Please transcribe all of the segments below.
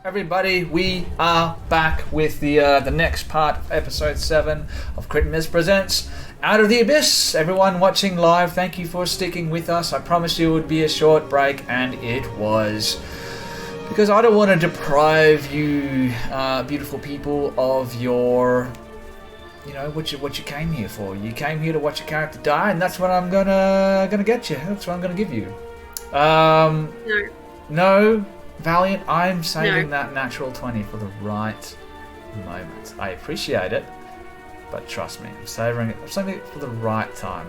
Everybody, we are back with the next part of episode 7 of Crit Miss Presents Out of the Abyss. Everyone watching live, thank you for sticking with us. I promised you it would be a short break, and it was. Because I don't want to deprive you, beautiful people, of your, you know, what you came here for. You came here to watch your character die, and that's what I'm gonna get you. That's what I'm gonna give you. No. Valiant, I'm saving that natural 20 for the right moment. I appreciate it, but trust me, I'm saving it for the right time.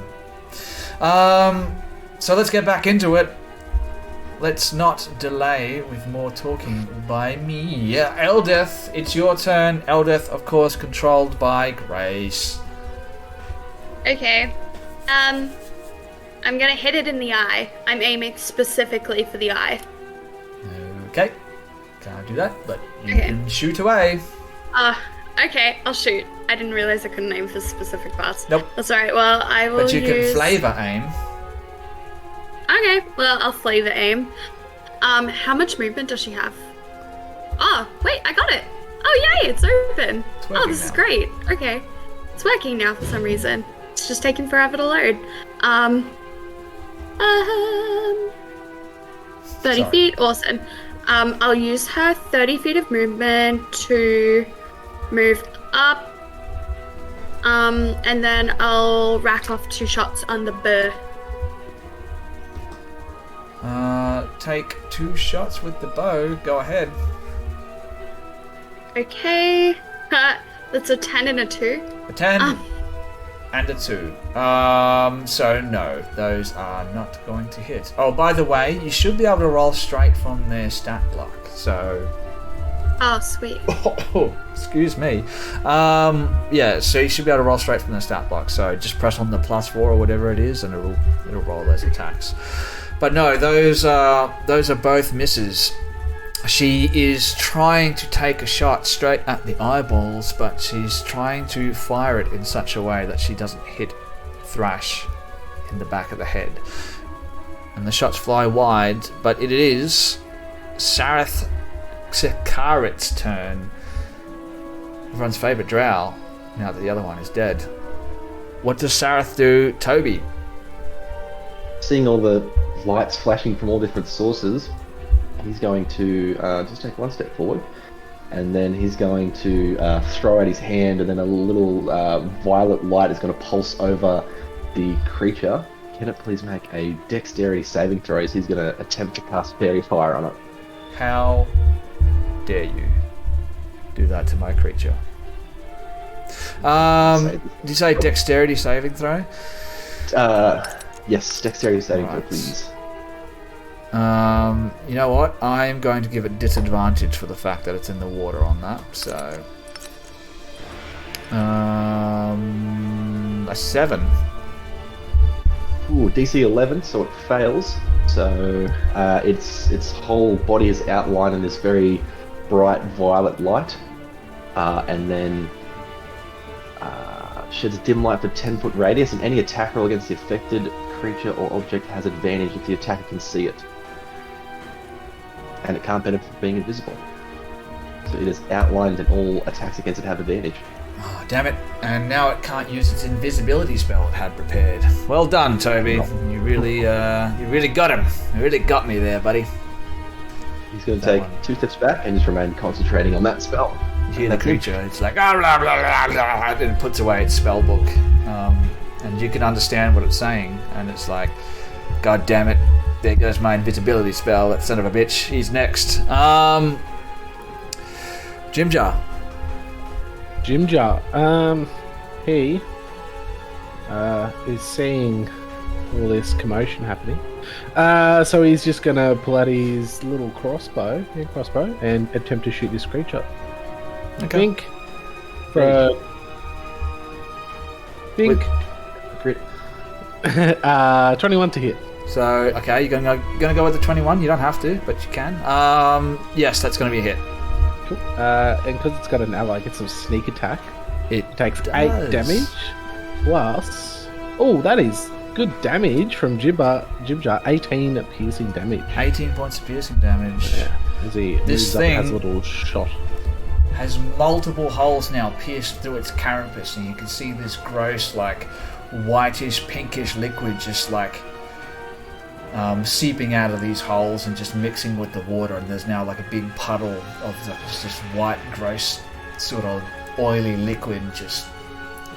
So let's get back into it. Let's not delay with more talking by me. Yeah, Eldeth, it's your turn. Eldeth, of course, controlled by Grace. Okay. I'm gonna hit it in the eye. I'm aiming specifically for the eye. Okay, can't do that, but you can shoot away. Okay, I'll shoot. I didn't realize I couldn't aim for specific parts. Nope. That's alright, well, I will But you can flavor aim. Okay, well, I'll flavor aim. How much movement does she have? Oh, wait, I got it. Oh, yay, it's open. It's this is great. Okay. It's working now for some reason. It's just taking forever to load. 30 feet, awesome. I'll use her 30 feet of movement to move up. And then I'll rack off 2 shots on the bow. Take 2 shots with the bow. Go ahead. Okay. That's a 10 and a 2. A 10 and a 2. So no, those are not going to hit. Oh, by the way, you should be able to roll straight from their stat block. So. Oh, sweet. Oh, excuse me. Yeah, so you should be able to roll straight from the stat block. So just press on the +4 or whatever it is, and it'll roll those attacks. But no, those are both misses. She is trying to take a shot straight at the eyeballs, but she's trying to fire it in such a way that she doesn't hit Thrash in the back of the head. And the shots fly wide, but it is Sarath Sikarit's turn. Everyone's favourite drow, now that the other one is dead. What does Sarath do, Toby? Seeing all the lights flashing from all different sources, he's going to just take 1 step forward, and then he's going to throw out his hand, and then a little violet light is going to pulse over the creature. Can it please make a dexterity saving throw? He's going to attempt to cast fairy fire on it. How dare you do that to my creature? Did you say dexterity saving throw? Yes, dexterity saving throw, please. You know what? I'm going to give it disadvantage for the fact that it's in the water on that. So, a 7. Ooh, DC 11, so it fails. So its whole body is outlined in this very bright violet light, and then sheds a dim light for 10-foot radius, and any attack roll against the affected creature or object has advantage if the attacker can see it. And it can't benefit from being invisible. So it is outlined and all attacks against it have advantage. Oh, damn it. And now it can't use its invisibility spell it had prepared. Well done, Toby. You really got him. You really got me there, buddy. He's going to take 2 steps back and just remain concentrating on that spell. You hear the creature, it's like, blah, blah, blah, blah, and it puts away its spell book. And you can understand what it's saying, and it's like, God damn it, there goes my invisibility spell, that son of a bitch. He's next. Jimjar. He is seeing all this commotion happening. So he's just going to pull out his little crossbow and attempt to shoot this creature. Okay. I think for Crit. 21 to hit. So, okay, you're gonna go with the 21. You don't have to, but you can. Yes, that's gonna be a hit. Cool. And because it's got an ally, it gets some sneak attack. It takes does. 8 damage. Plus, oh, that is good damage from Jibjar. 18 piercing damage. 18 points of piercing damage. Yeah. As he This moves up, has a thing- little shot. has multiple holes now pierced through its carapace, and you can see this gross, like, whitish, pinkish liquid just like seeping out of these holes and just mixing with the water, and there's now like a big puddle of just this white, gross, sort of oily liquid just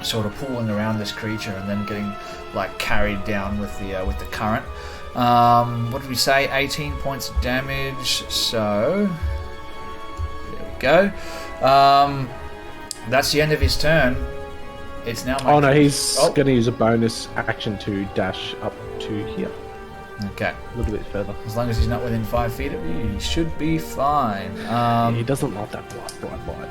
sort of pooling around this creature and then getting like carried down with the current. What did we say? 18 points of damage. So there we go. That's the end of his turn. It's now my Oh no, turn. he's going to use a bonus action to dash up to here, Okay. a little bit further. As long as he's not within 5 feet of you, he should be fine. He doesn't like that bright light.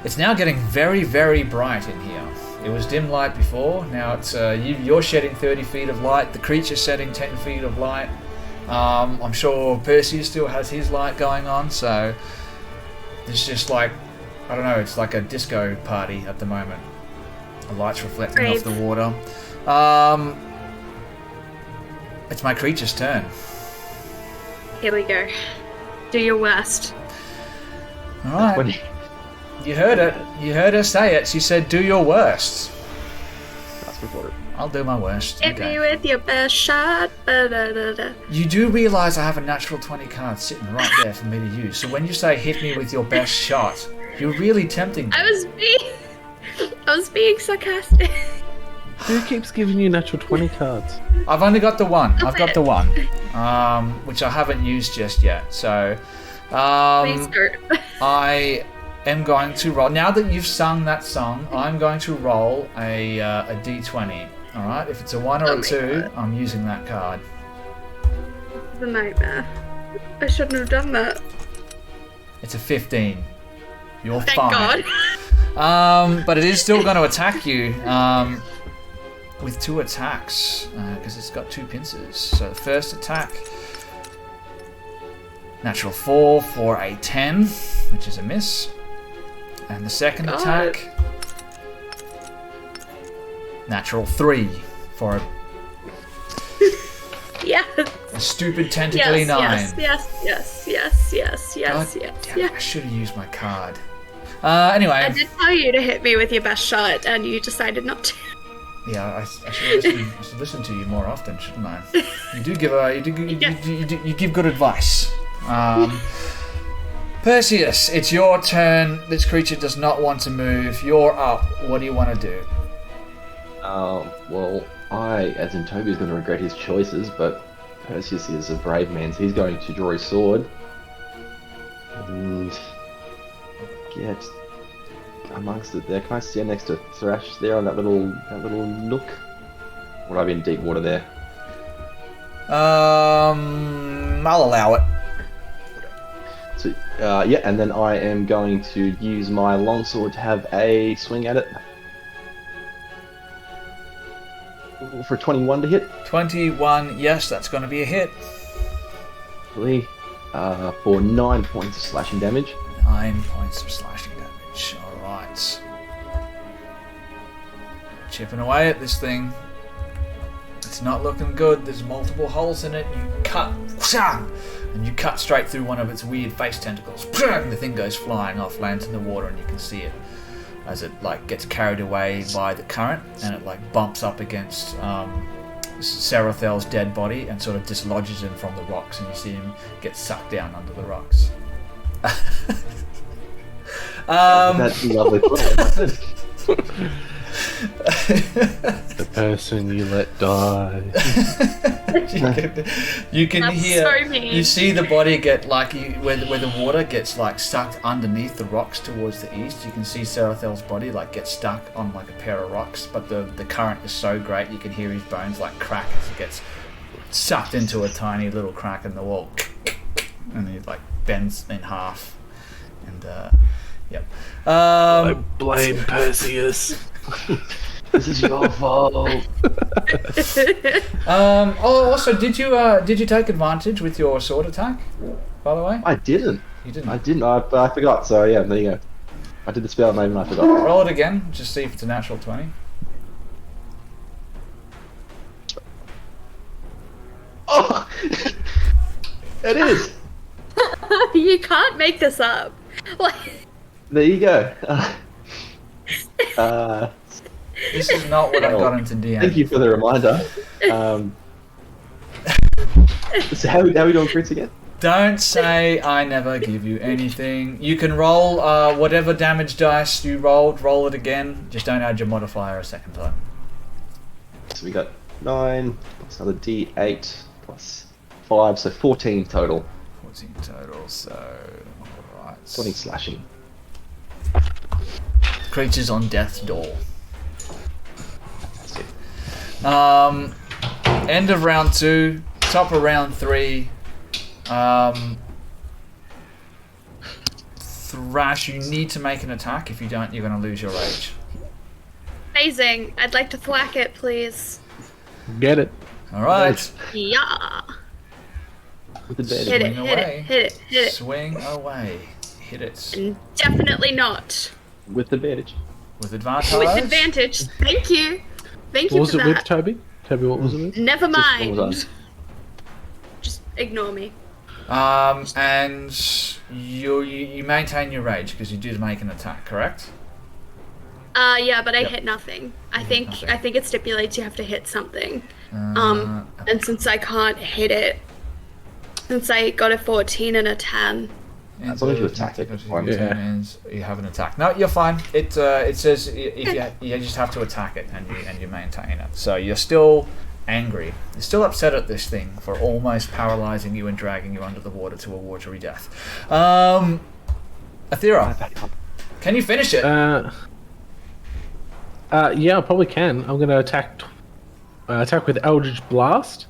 It's now getting very, very bright in here. It was dim light before. Now it's you're shedding 30 feet of light. The creature's shedding 10 feet of light. I'm sure Perseus still has his light going on. So it's just like, I don't know. It's like a disco party at the moment. The light's reflecting off the water. It's my creature's turn. Here we go. Do your worst. All right. When You heard it. You heard her say it. She said, "Do your worst." that's what it. I'll do my worst. Hit me with your best shot. Ba-da-da-da. You do realise I have a natural 20 card sitting right there for me to use. So when you say "hit me with your best shot," you're really tempting me. I was being sarcastic. Who keeps giving you natural 20 cards? I've only got the one. I'll I've got say the one, which I haven't used just yet. So Please start. I am going to roll. Now that you've sung that song, I'm going to roll a d20. All right. If it's a 1 or Oh a my 2, God. I'm using that card. It's a nightmare. I shouldn't have done that. It's a 15. You're Thank fine. God. But it is still going to attack you with 2 attacks because it's got 2 pincers. So the first attack, natural 4 for a 10, which is a miss. And the second God. attack, natural 3 for Yes. a stupid tentacly 9. Yes. Damn it, I should have used my card. Anyway. I did tell you to hit me with your best shot, and you decided not to. Yeah, I should listen to you more often, shouldn't I? You do give you give good advice. Perseus, it's your turn. This creature does not want to move. You're up. What do you want to do? Well, as in Toby, is going to regret his choices, but Perseus is a brave man, so he's going to draw his sword and get amongst it there. Can I stand next to Thrash there on that little nook? Would I be in deep water there? I'll allow it. So, yeah, and then I am going to use my longsword to have a swing at it. For 21 to hit. 21, yes, that's going to be a hit. For 9 points of slashing damage. 9 points of slashing damage. Alright. Chipping away at this thing. It's not looking good. There's multiple holes in it. You cut, and you cut straight through one of its weird face tentacles. And the thing goes flying off, lands in the water, and you can see it as it like gets carried away by the current, and it like bumps up against Sarathel's dead body and sort of dislodges him from the rocks, and you see him get sucked down under the rocks. That's lovely. The person you let die. you can That's hear. so mean. You see the body get like where the water gets like sucked underneath the rocks towards the east. You can see Sarathel's body like get stuck on like a pair of rocks, but the current is so great you can hear his bones like crack as he gets sucked into a tiny little crack in the wall, and he like bends in half. And yep. I blame Perseus. This is your fault. Also, did you take advantage with your sword attack? By the way, I didn't. you didn't. I didn't. I forgot. So yeah, there you go. I did the spell name and I forgot. Roll it again. Just see if it's a natural 20. Oh, it is. You can't make this up. Like, There you go. This is not what I Well, got into DM. Thank you for the reminder. So how are we doing crits again? Don't say I never give you anything. You can roll whatever damage dice you rolled, roll it again. Just don't add your modifier a second time. So we got 9 plus another D8 plus 5, so 14 total. 14 total, so... Alright. 20 slashing. Creatures on death's door. That's it. End of round 2, top of round 3. Thrash, you need to make an attack. If you don't, you're going to lose your rage. amazing. I'd like to thwack it, please. Get it. Alright. Yeah. With advantage. Hit it, Swing hit away. it, hit it, hit it. Swing away. Hit it. And definitely not. With advantage. With advantage. With advantage. Thank you. Thank What you was for it with, that. Toby? Toby, what was it with? Never Just what mind. was Just ignore me. And you maintain your rage because you did make an attack, correct? Yeah, but I Yep. hit nothing. I hit think nothing. I think it stipulates you have to hit something. And since I can't hit it, since I got a 14 and a 10. As long as you attack it, it's fine. Yeah. Means you have an attack. No, you're fine. It says if you just have to attack it and you maintain it. So you're still angry. You're still upset at this thing for almost paralyzing you and dragging you under the water to a watery death. Athera, can you finish it? Yeah, I probably can. I'm going to attack with Eldritch Blast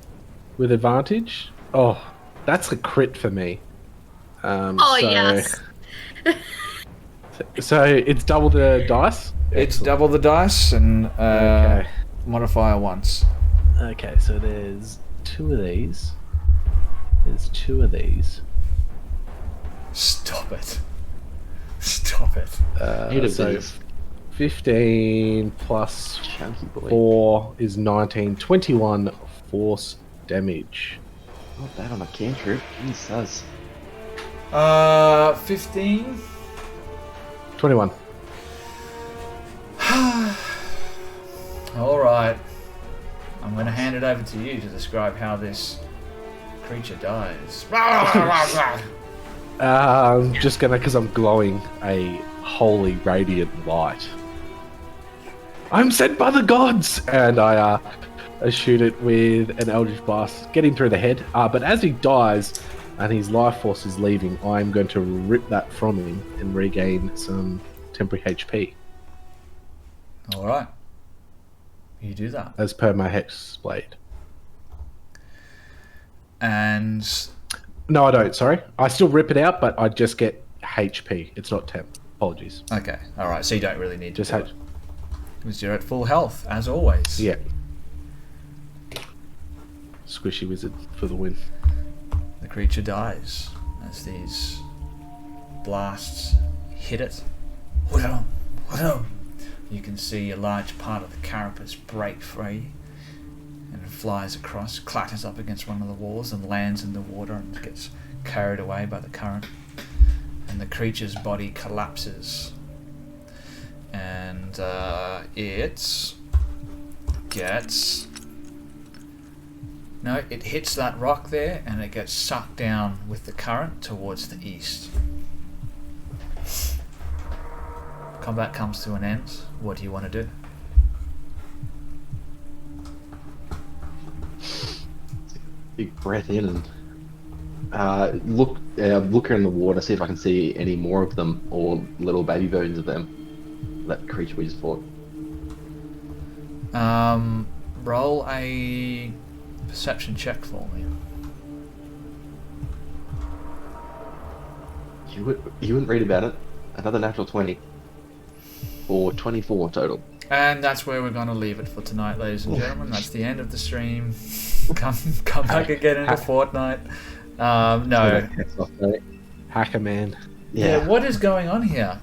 with advantage. Oh, that's a crit for me. Yes. So it's double the dice? It's double the dice and Okay. modifier once. Okay, so there's 2 of these. There's 2 of these. Stop it. Stop it. 8 of So these. 15 plus Chunky boy. 4 is 19. 21 force damage. Not bad on a cantrip. Jesus. 15. 21. All right. I'm going to hand it over to you to describe how this creature dies. I'm just gonna, because I'm glowing a holy radiant light. I'm sent by the gods! And I shoot it with an Eldritch Blast, getting through the head. But as he dies and his life force is leaving, I'm going to rip that from him and regain some temporary HP, All right. You do that. as per my Hex Blade. And No, I don't, sorry. I still rip it out, but I just get HP. It's not temp. Apologies. okay. All right. So you don't really need to Just do H. it. Because you're at full health, as always. Yeah. Squishy Wizard for the win. The creature dies as these blasts hit it. You can see a large part of the carapace break free and it flies across, clatters up against one of the walls and lands in the water and gets carried away by the current. And the creature's body collapses. And it gets... No, it hits that rock there and it gets sucked down with the current towards the east. Combat comes to an end. What do you want to do? Big breath in and look around the water, see if I can see any more of them or little baby versions of them. That creature we just fought. Roll a perception check for me. You wouldn't read about it. Another natural 20. Or 24 total. And that's where we're going to leave it for tonight, ladies and gentlemen. That's the end of the stream. Come back again in a fortnight. No. Hacker man. Yeah, what is going on here?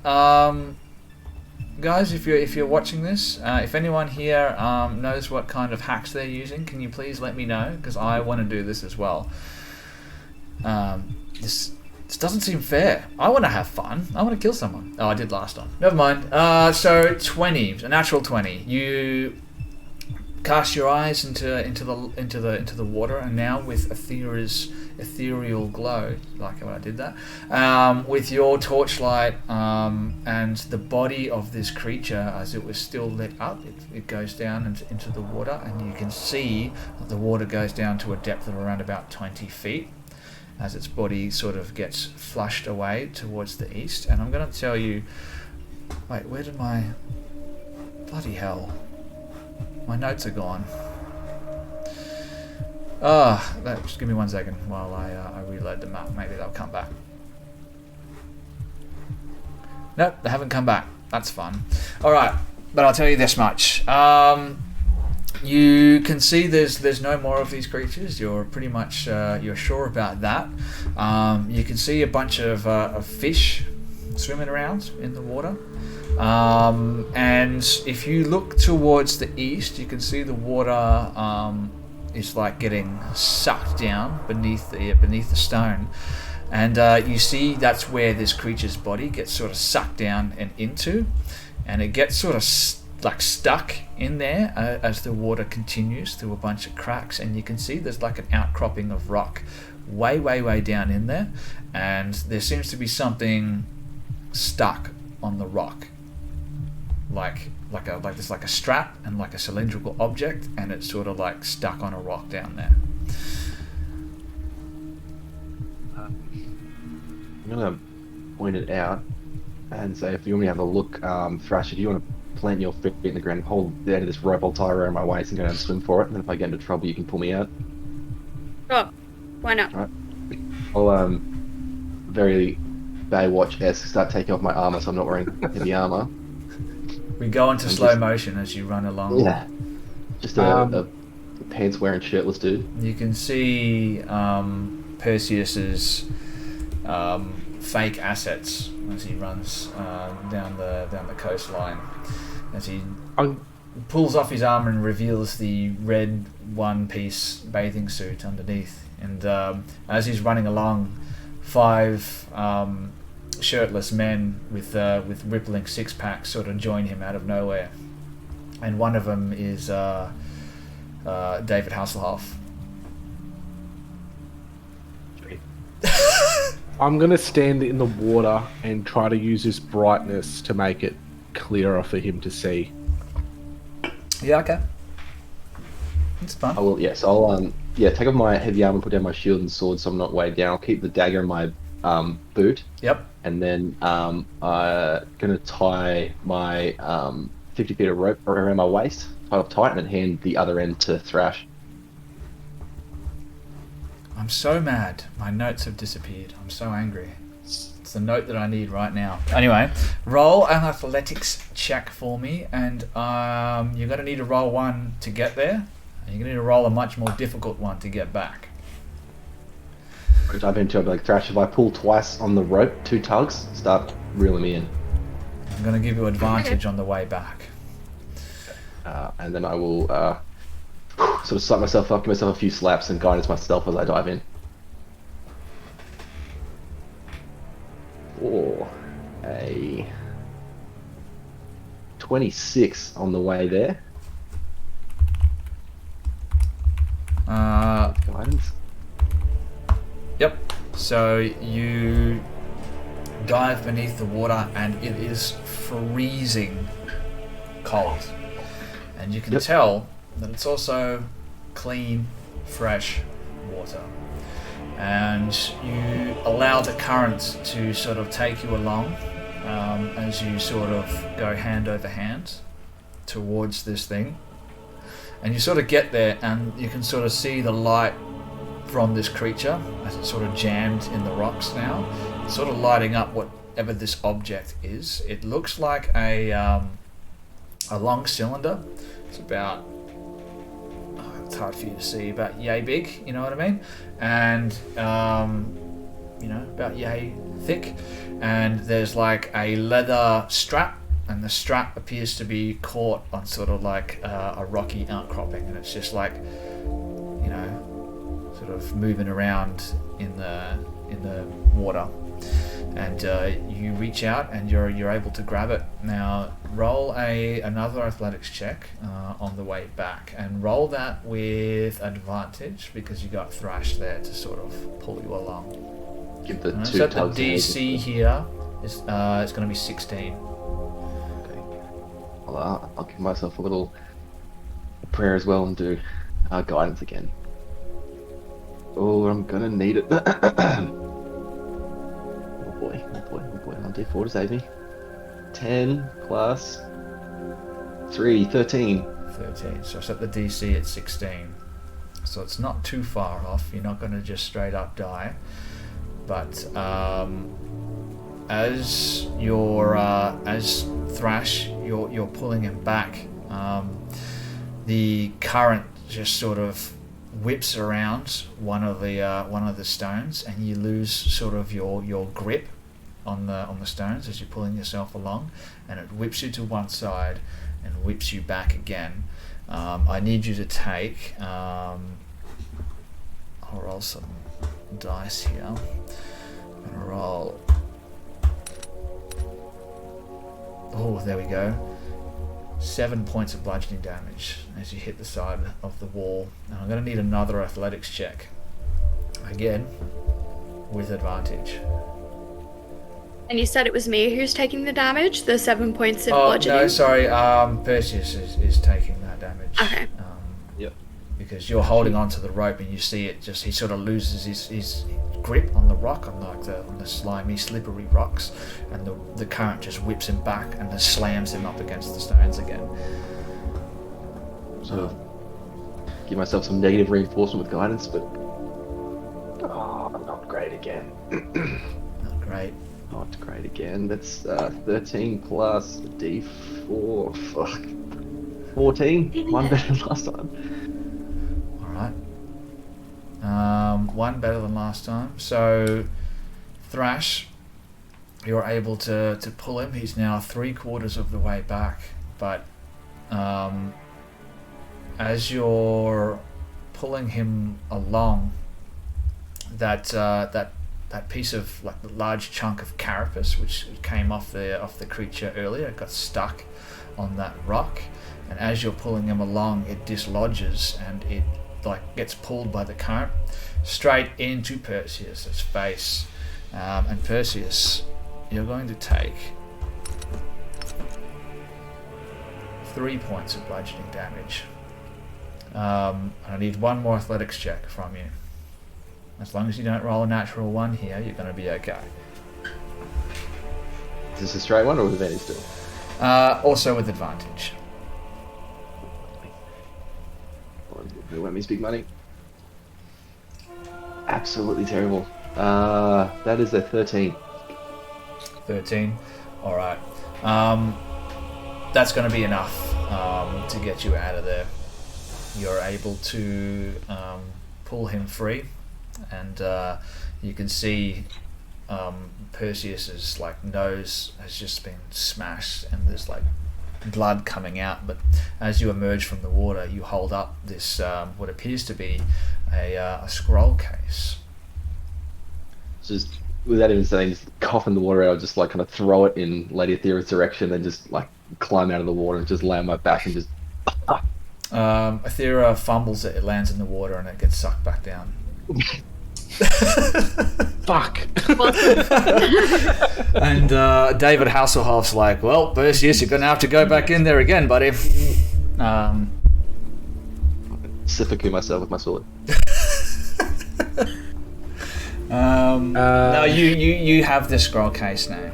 Guys, if you're watching this, if anyone here knows what kind of hacks they're using, can you please let me know? Because I want to do this as well. This This doesn't seem fair. I want to have fun. I want to kill someone. Oh, I did last time. Never mind. So 20, a natural 20. You cast your eyes into the water, and now with ethereal glow, like when I did that, with your torchlight and the body of this creature as it was still lit up, it goes down into the water, and you can see that the water goes down to a depth of around about 20 feet as its body sort of gets flushed away towards the east. And I'm going to tell you, wait, where did my, bloody hell, my notes are gone. Just give me 1 second while I reload the map. Maybe they'll come back. Nope, they haven't come back. That's fun. Alright, but I'll tell you this much. You can see there's no more of these creatures. You're pretty much you're sure about that. You can see a bunch of fish swimming around in the water. And if you look towards the east, you can see the water is like getting sucked down beneath the stone, and you see that's where this creature's body gets sort of sucked down and into, and it gets sort of like stuck in there as the water continues through a bunch of cracks, and you can see there's like an outcropping of rock way down in there, and there seems to be something stuck on the rock, like a strap and like a cylindrical object, and it's sort of like stuck on a rock down there. I'm gonna point it out and say, if you want me to have a look, Thrash, if you want to plant your feet in the ground, hold the end of this rope, I'll tie around my waist and go down and swim for it, and then if I get into trouble you can pull me out. Oh, why not? Alright. I'll very Baywatch-esque start taking off my armor so I'm not wearing heavy armor. We go into slow motion as you run along. Yeah. Just a pants wearing shirtless dude. You can see Perseus's fake assets as he runs down the coastline. As he pulls off his armor and reveals the red one-piece bathing suit underneath. And as he's running along, 5 shirtless men with rippling six-packs sort of join him out of nowhere. And one of them is David Hasselhoff. I'm going to stand in the water and try to use this brightness to make it clearer for him to see. Yeah, okay. It's fun. I will, yes. I'll take off my heavy armor, put down my shield and sword so I'm not weighed down. I'll keep the dagger in my boot. Yep. And then I'm going to tie my 50 feet of rope around my waist, tie it tight, and then hand the other end to Thrash. I'm so mad. My notes have disappeared. I'm so angry. It's the note that I need right now. Anyway, roll an athletics check for me, and you're going to need to roll 1 to get there, and you're going to need to roll a much more difficult one to get back. I dive into it like, Thrash, if I pull twice on the rope, 2 tugs, start reeling me in. I'm going to give you advantage on the way back. And then I will sort of slap myself up, give myself a few slaps, and guidance myself as I dive in. For a 26 on the way there. Guidance. Yep. So you dive beneath the water, and it is freezing cold. And you can tell that it's also clean, fresh water. And you allow the current to sort of take you along as you sort of go hand over hand towards this thing. And you sort of get there, and you can sort of see the light from this creature as it's sort of jammed in the rocks now, sort of lighting up whatever this object is. It looks like a long cylinder. It's about, it's hard for you to see, about yay big, you know what I mean? And about yay thick. And there's like a leather strap, and the strap appears to be caught on sort of like a rocky outcropping, and it's just like, sort of moving around in the water. and you reach out and you're able to grab it. Now roll another athletics check on the way back, and roll that with advantage because you got Thrash there to sort of pull you along. Give the So the tugs. DC here is it's going to be 16. Okay. I'll give myself a little prayer as well and do guidance again. Oh, I'm gonna need it. Oh boy. On D4 to save me. 10 plus 3, 13. 13. So set the DC at 16. So it's not too far off. You're not going to just straight up die. But as Thrash, you're pulling him back. The current just sort of whips around one of the stones, and you lose sort of your grip on the stones as you're pulling yourself along, and it whips you to one side and whips you back again. I need you to take. I'll roll some dice here. I'm gonna roll. Oh, there we go. 7 points of bludgeoning damage as you hit the side of the wall. And I'm going to need another athletics check. Again, with advantage. And you said it was me who's taking the damage? The 7 points of Oh, bludgeoning? no, sorry. Perseus is taking that damage. Okay. Yep. Because you're holding onto the rope and you see it just, he sort of loses his grip on the rock, on the slimy, slippery rocks, and the current just whips him back and then slams him up against the stones again. So give myself some negative reinforcement with guidance, but not great again. Not great. Not great again. That's 13 plus D4. Fuck. 14. One better than last time. Alright. One better than last time. So, Thrash, you're able to pull him. He's now 3/4 of the way back. But as you're pulling him along, that piece of like the large chunk of carapace which came off the creature earlier, it got stuck on that rock, and as you're pulling him along, it dislodges and it like gets pulled by the current straight into Perseus's face. And Perseus, you're going to take 3 points of bludgeoning damage. I need one more athletics check from you. As long as you don't roll a natural one here, you're going to be okay. Is this a straight one or with advantage still? Also with advantage. Who went me big money? Absolutely terrible. That is a 13. 13. Alright. That's going to be enough to get you out of there. You're able to pull him free, and you can see Perseus's like nose has just been smashed and there's like blood coming out, but as you emerge from the water, you hold up this what appears to be a scroll case. Just without even saying, just cough in the water out, I'll just like kind of throw it in Lady Aethera's direction and just like climb out of the water and just lay on my back and just Aethera fumbles it, it lands in the water and it gets sucked back down. Fuck. And David Hasselhoff's like, well, Perseus, you're gonna have to go back in there again, buddy. Seppuku myself with my sword. No, you have this scroll case now.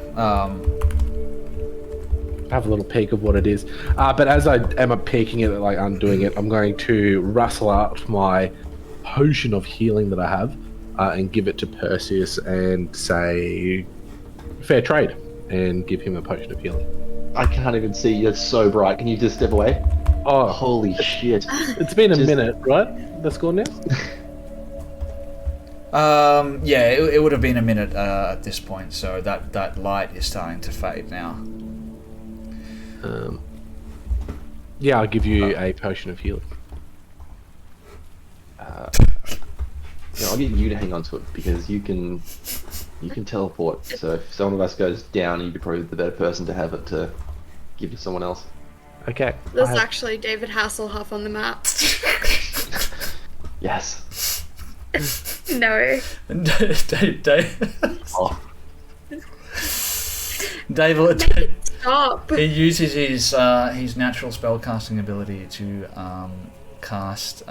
Have a little peek of what it is. But as I am peeking at it, like undoing it, I'm going to rustle out my potion of healing that I have and give it to Perseus and say, fair trade, and give him a potion of healing. I can't even see. You're so bright. Can you just step away? Oh, Holy shit. it's been a minute, right? That's gone now? Yeah, it would have been a minute at this point, so that light is starting to fade now. Yeah, I'll give you a potion of healing. I'll get you to hang on to it because you can You can teleport, so if someone of us goes down, you'd be probably the better person to have it to give to someone else. Okay. There's actually David Hasselhoff on the map. Yes. No. Oh, David. Make it stop. He uses his natural spellcasting ability to cast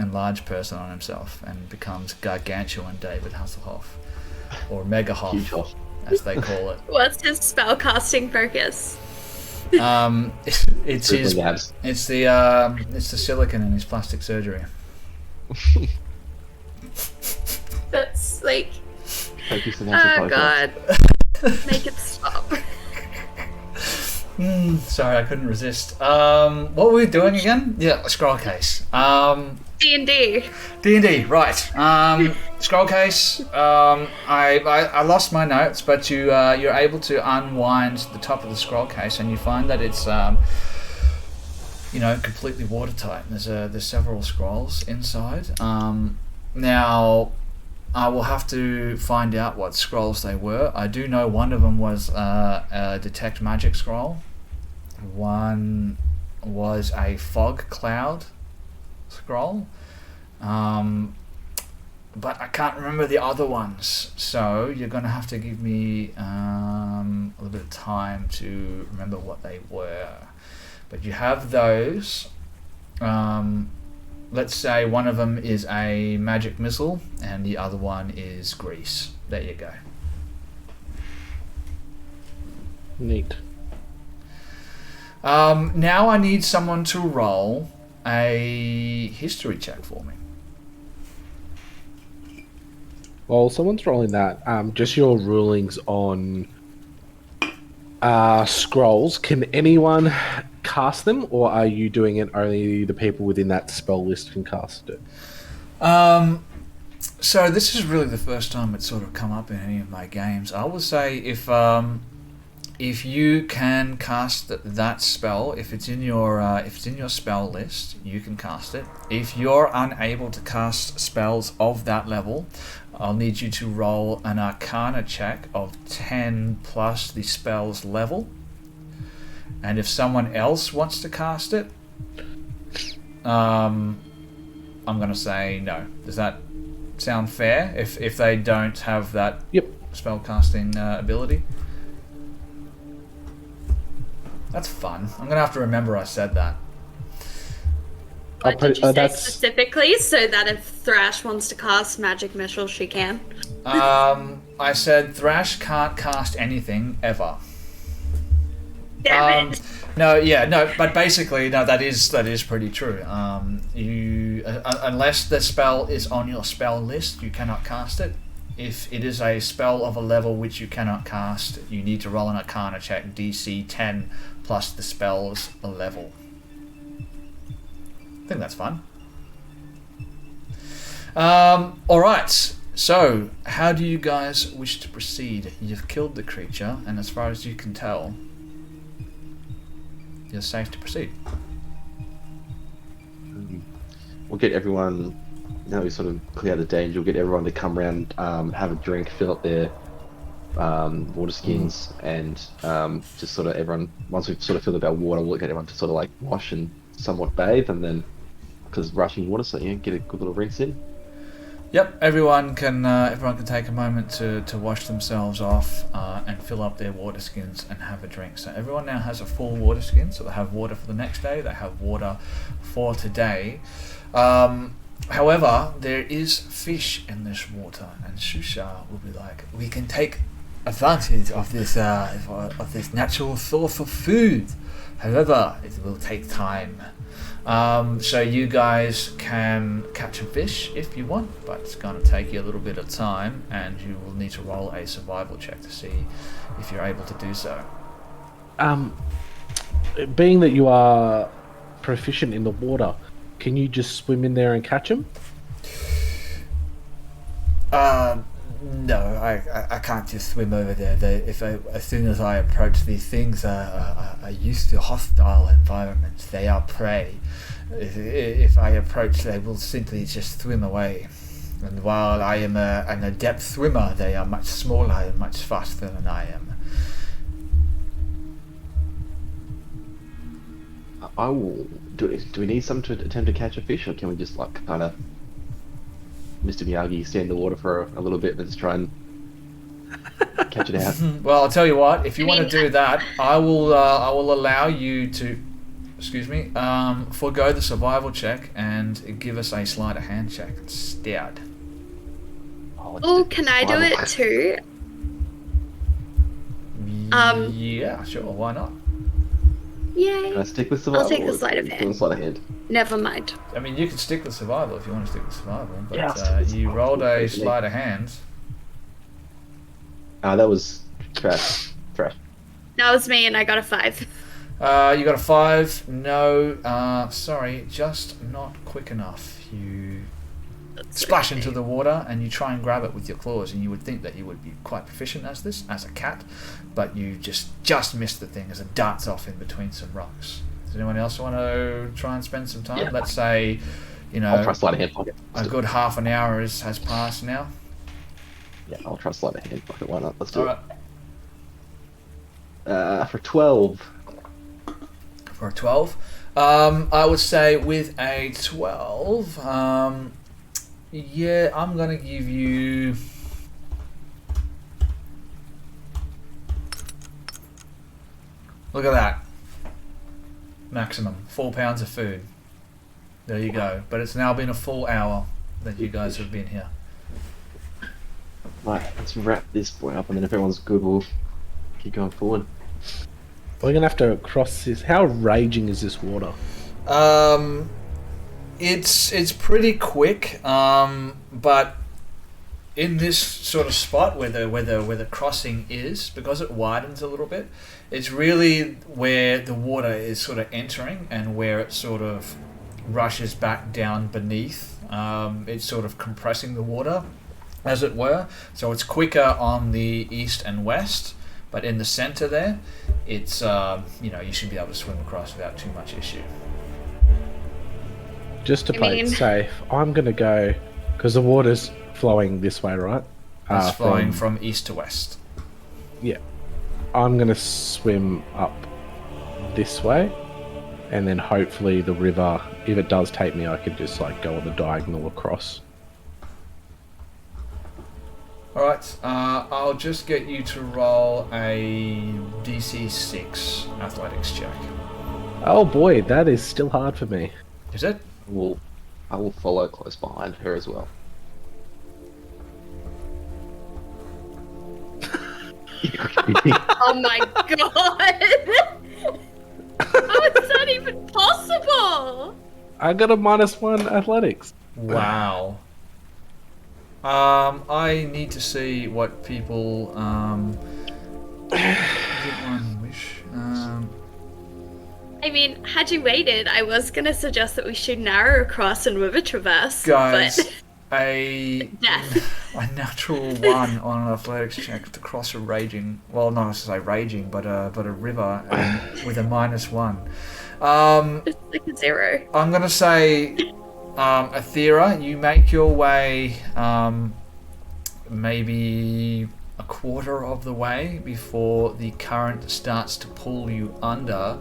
enlarge person on himself and becomes Gargantuan David Hasselhoff, or Mega huge Hoff, off. as they call it. What's his spellcasting focus? It's his. Labs. It's the silicon in his plastic surgery. That's like, Focus on oh god. Make it stop. Sorry, I couldn't resist. What were we doing again? Yeah, a scroll case. D&D. D&D, right. Scroll case. I lost my notes, but you're able to unwind the top of the scroll case, and you find that it's completely watertight. There's several scrolls inside. Now, I will have to find out what scrolls they were. I do know one of them was a detect magic scroll. One was a fog cloud scroll. But I can't remember the other ones, so you're going to have to give me a little bit of time to remember what they were. But you have those. Let's say one of them is a magic missile and the other one is grease. There you go. Neat. Now I need someone to roll a history check for me. Well, someone's rolling that. Just your rulings on scrolls. Can anyone cast them, or are you doing it only the people within that spell list can cast it? So this is really the first time it's sort of come up in any of my games. I would say if you can cast that spell, if it's in your spell list, you can cast it. If you're unable to cast spells of that level, I'll need you to roll an Arcana check of 10 plus the spell's level. And if someone else wants to cast it, I'm going to say no. Does that sound fair? If they don't have that spellcasting ability? That's fun. I'm going to have to remember I said that. What did you say specifically, so that if Thrash wants to cast Magic Missile, she can? I said Thrash can't cast anything ever. Damn it. No, but basically, no, that is pretty true. You unless the spell is on your spell list, you cannot cast it. If it is a spell of a level which you cannot cast, you need to roll an Arcana check, DC 10 plus the spell's level. I think that's fun. Alright, so how do you guys wish to proceed? You've killed the creature, and as far as you can tell, you're safe to proceed. We'll get everyone, now we sort of clear the danger, we'll get everyone to come around, have a drink, fill up their water skins, and just sort of everyone, once we've sort of filled up our water, we'll get everyone to sort of like wash and somewhat bathe, and then, because rushing water, so get a good little rinse in. Yep, everyone can take a moment to wash themselves off and fill up their water skins and have a drink. So everyone now has a full water skin, so they have water for the next day, they have water for today. However, there is fish in this water, and Shusha will be like, we can take advantage of this natural source of food. However, it will take time. So you guys can catch a fish if you want, but it's going to take you a little bit of time, and you will need to roll a survival check to see if you're able to do so. Being that you are proficient in the water, can you just swim in there and catch them? No, I can't just swim over there. As soon as I approach these things, are used to hostile environments. They are prey. If I approach, they will simply just swim away. And while I am an adept swimmer, they are much smaller and much faster than I am. I will. Do we need some to attempt to catch a fish, or can we just like kind of Mr. Miyagi stand in the water for a little bit and just try and catch it out? Well, I'll tell you what. If you I want mean, to do that, I will allow you to, excuse me, forego the survival check and give us a sleight of hand check instead. Oh, can I do it too? Yeah, sure. Why not? Yay. Can I stick with survival? I'll take the or sleight of do you hand. want sleight of hand? Never mind. I mean, you can stick with survival if you want to stick with survival, but Yeah, I'll stick with you survival. rolled a Definitely. sleight of hand. That was trash. Trash. That was me, and I got a 5. You got a 5. No, sorry, just not quick enough. You splash into the water and you try and grab it with your claws, and you would think that you would be quite proficient as a cat, but you just missed the thing as it darts off in between some rocks. Does anyone else want to try and spend some time? Yeah. Let's say, I'll try sleight of hand pocket. a good half an hour has passed now. Yeah, I'll try sleight of hand pocket. Why not? Let's do Alright, it. For 12. for a 12. I would say with a 12, yeah, I'm going to give you... Look at that. Maximum. 4 pounds of food. There you go. But it's now been a full hour that you guys have been here. Right, let's wrap this boy up, and then if everyone's good, we'll keep going forward. We're gonna have to cross this. How raging is this water? It's pretty quick, but in this sort of spot where the crossing is, because it widens a little bit, it's really where the water is sort of entering and where it sort of rushes back down beneath. It's sort of compressing the water, as it were. So it's quicker on the east and west, but in the center there, it's you should be able to swim across without too much issue. Just to I play mean- it safe, I'm gonna go because the water's flowing this way, right? It's flowing from east to west. Yeah, I'm gonna swim up this way, and then hopefully the river, if it does take me, I could just like go on the diagonal across. Alright, I'll just get you to roll a DC 6 athletics check. Oh boy, that is still hard for me. Is it? I will follow close behind her as well. Oh my god! How is that even possible? I got a -1 athletics. Wow. I need to see what people did one wish. I mean, had you waited, I was gonna suggest that we should narrow across and river traverse, Guys, but a natural 1 on an athletics check to cross a raging, well, not to say raging, but a river with a -1. it's like a 0. I'm gonna say, Athera, you make your way maybe a quarter of the way before the current starts to pull you under.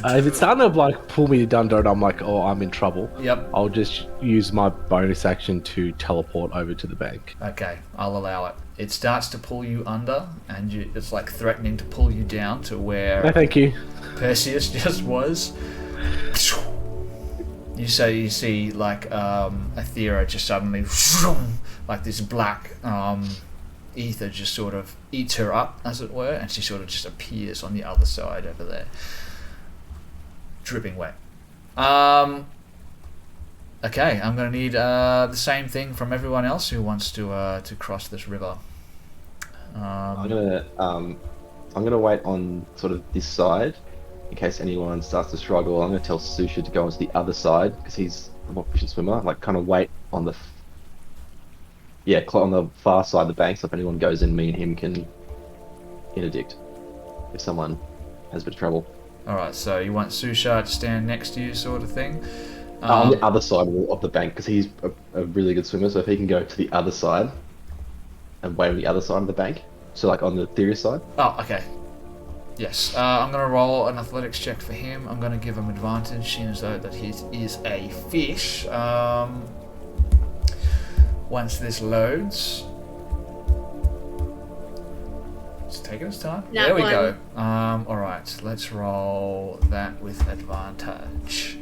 If it's starting to like pull me under and I'm like, oh, I'm in trouble, Yep. I'll just use my bonus action to teleport over to the bank. Okay, I'll allow it. It starts to pull you under, and it's like threatening to pull you down to No, where thank you. Perseus just was. You see like Athera just suddenly like this black ether just sort of eats her up, as it were, and she sort of just appears on the other side over there, dripping wet. Okay, I'm gonna need the same thing from everyone else who wants to cross this river. I'm gonna wait on sort of this side in case anyone starts to struggle. I'm gonna tell Susha to go onto the other side because he's a more efficient swimmer. Like, kind of wait on the on the far side of the bank, so if anyone goes in, me and him can interdict if someone has a bit of trouble. Alright, so you want Susha to stand next to you, sort of thing. On the other side of the bank, because he's a really good swimmer, so if he can go to the other side and wait on the other side of the bank, so like on the Theria side. Oh, okay. Yes, I'm going to roll an athletics check for him. I'm going to give him advantage, seeing as though that he is a fish. Once this loads... It's taking its time. Nat There we one. go. Alright, let's roll that with advantage.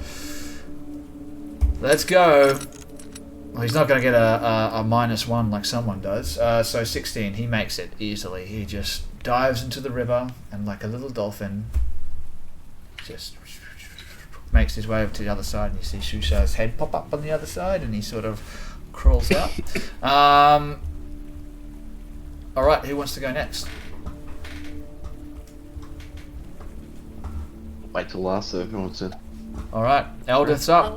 Let's go. Well, he's not going to get a -1 like someone does. So 16, he makes it easily. He just dives into the river and like a little dolphin just makes his way over to the other side, and you see Shusha's head pop up on the other side and he sort of crawls out. Alright, who wants to go next? Wait till last, so who wants to? Alright, Eldith's up.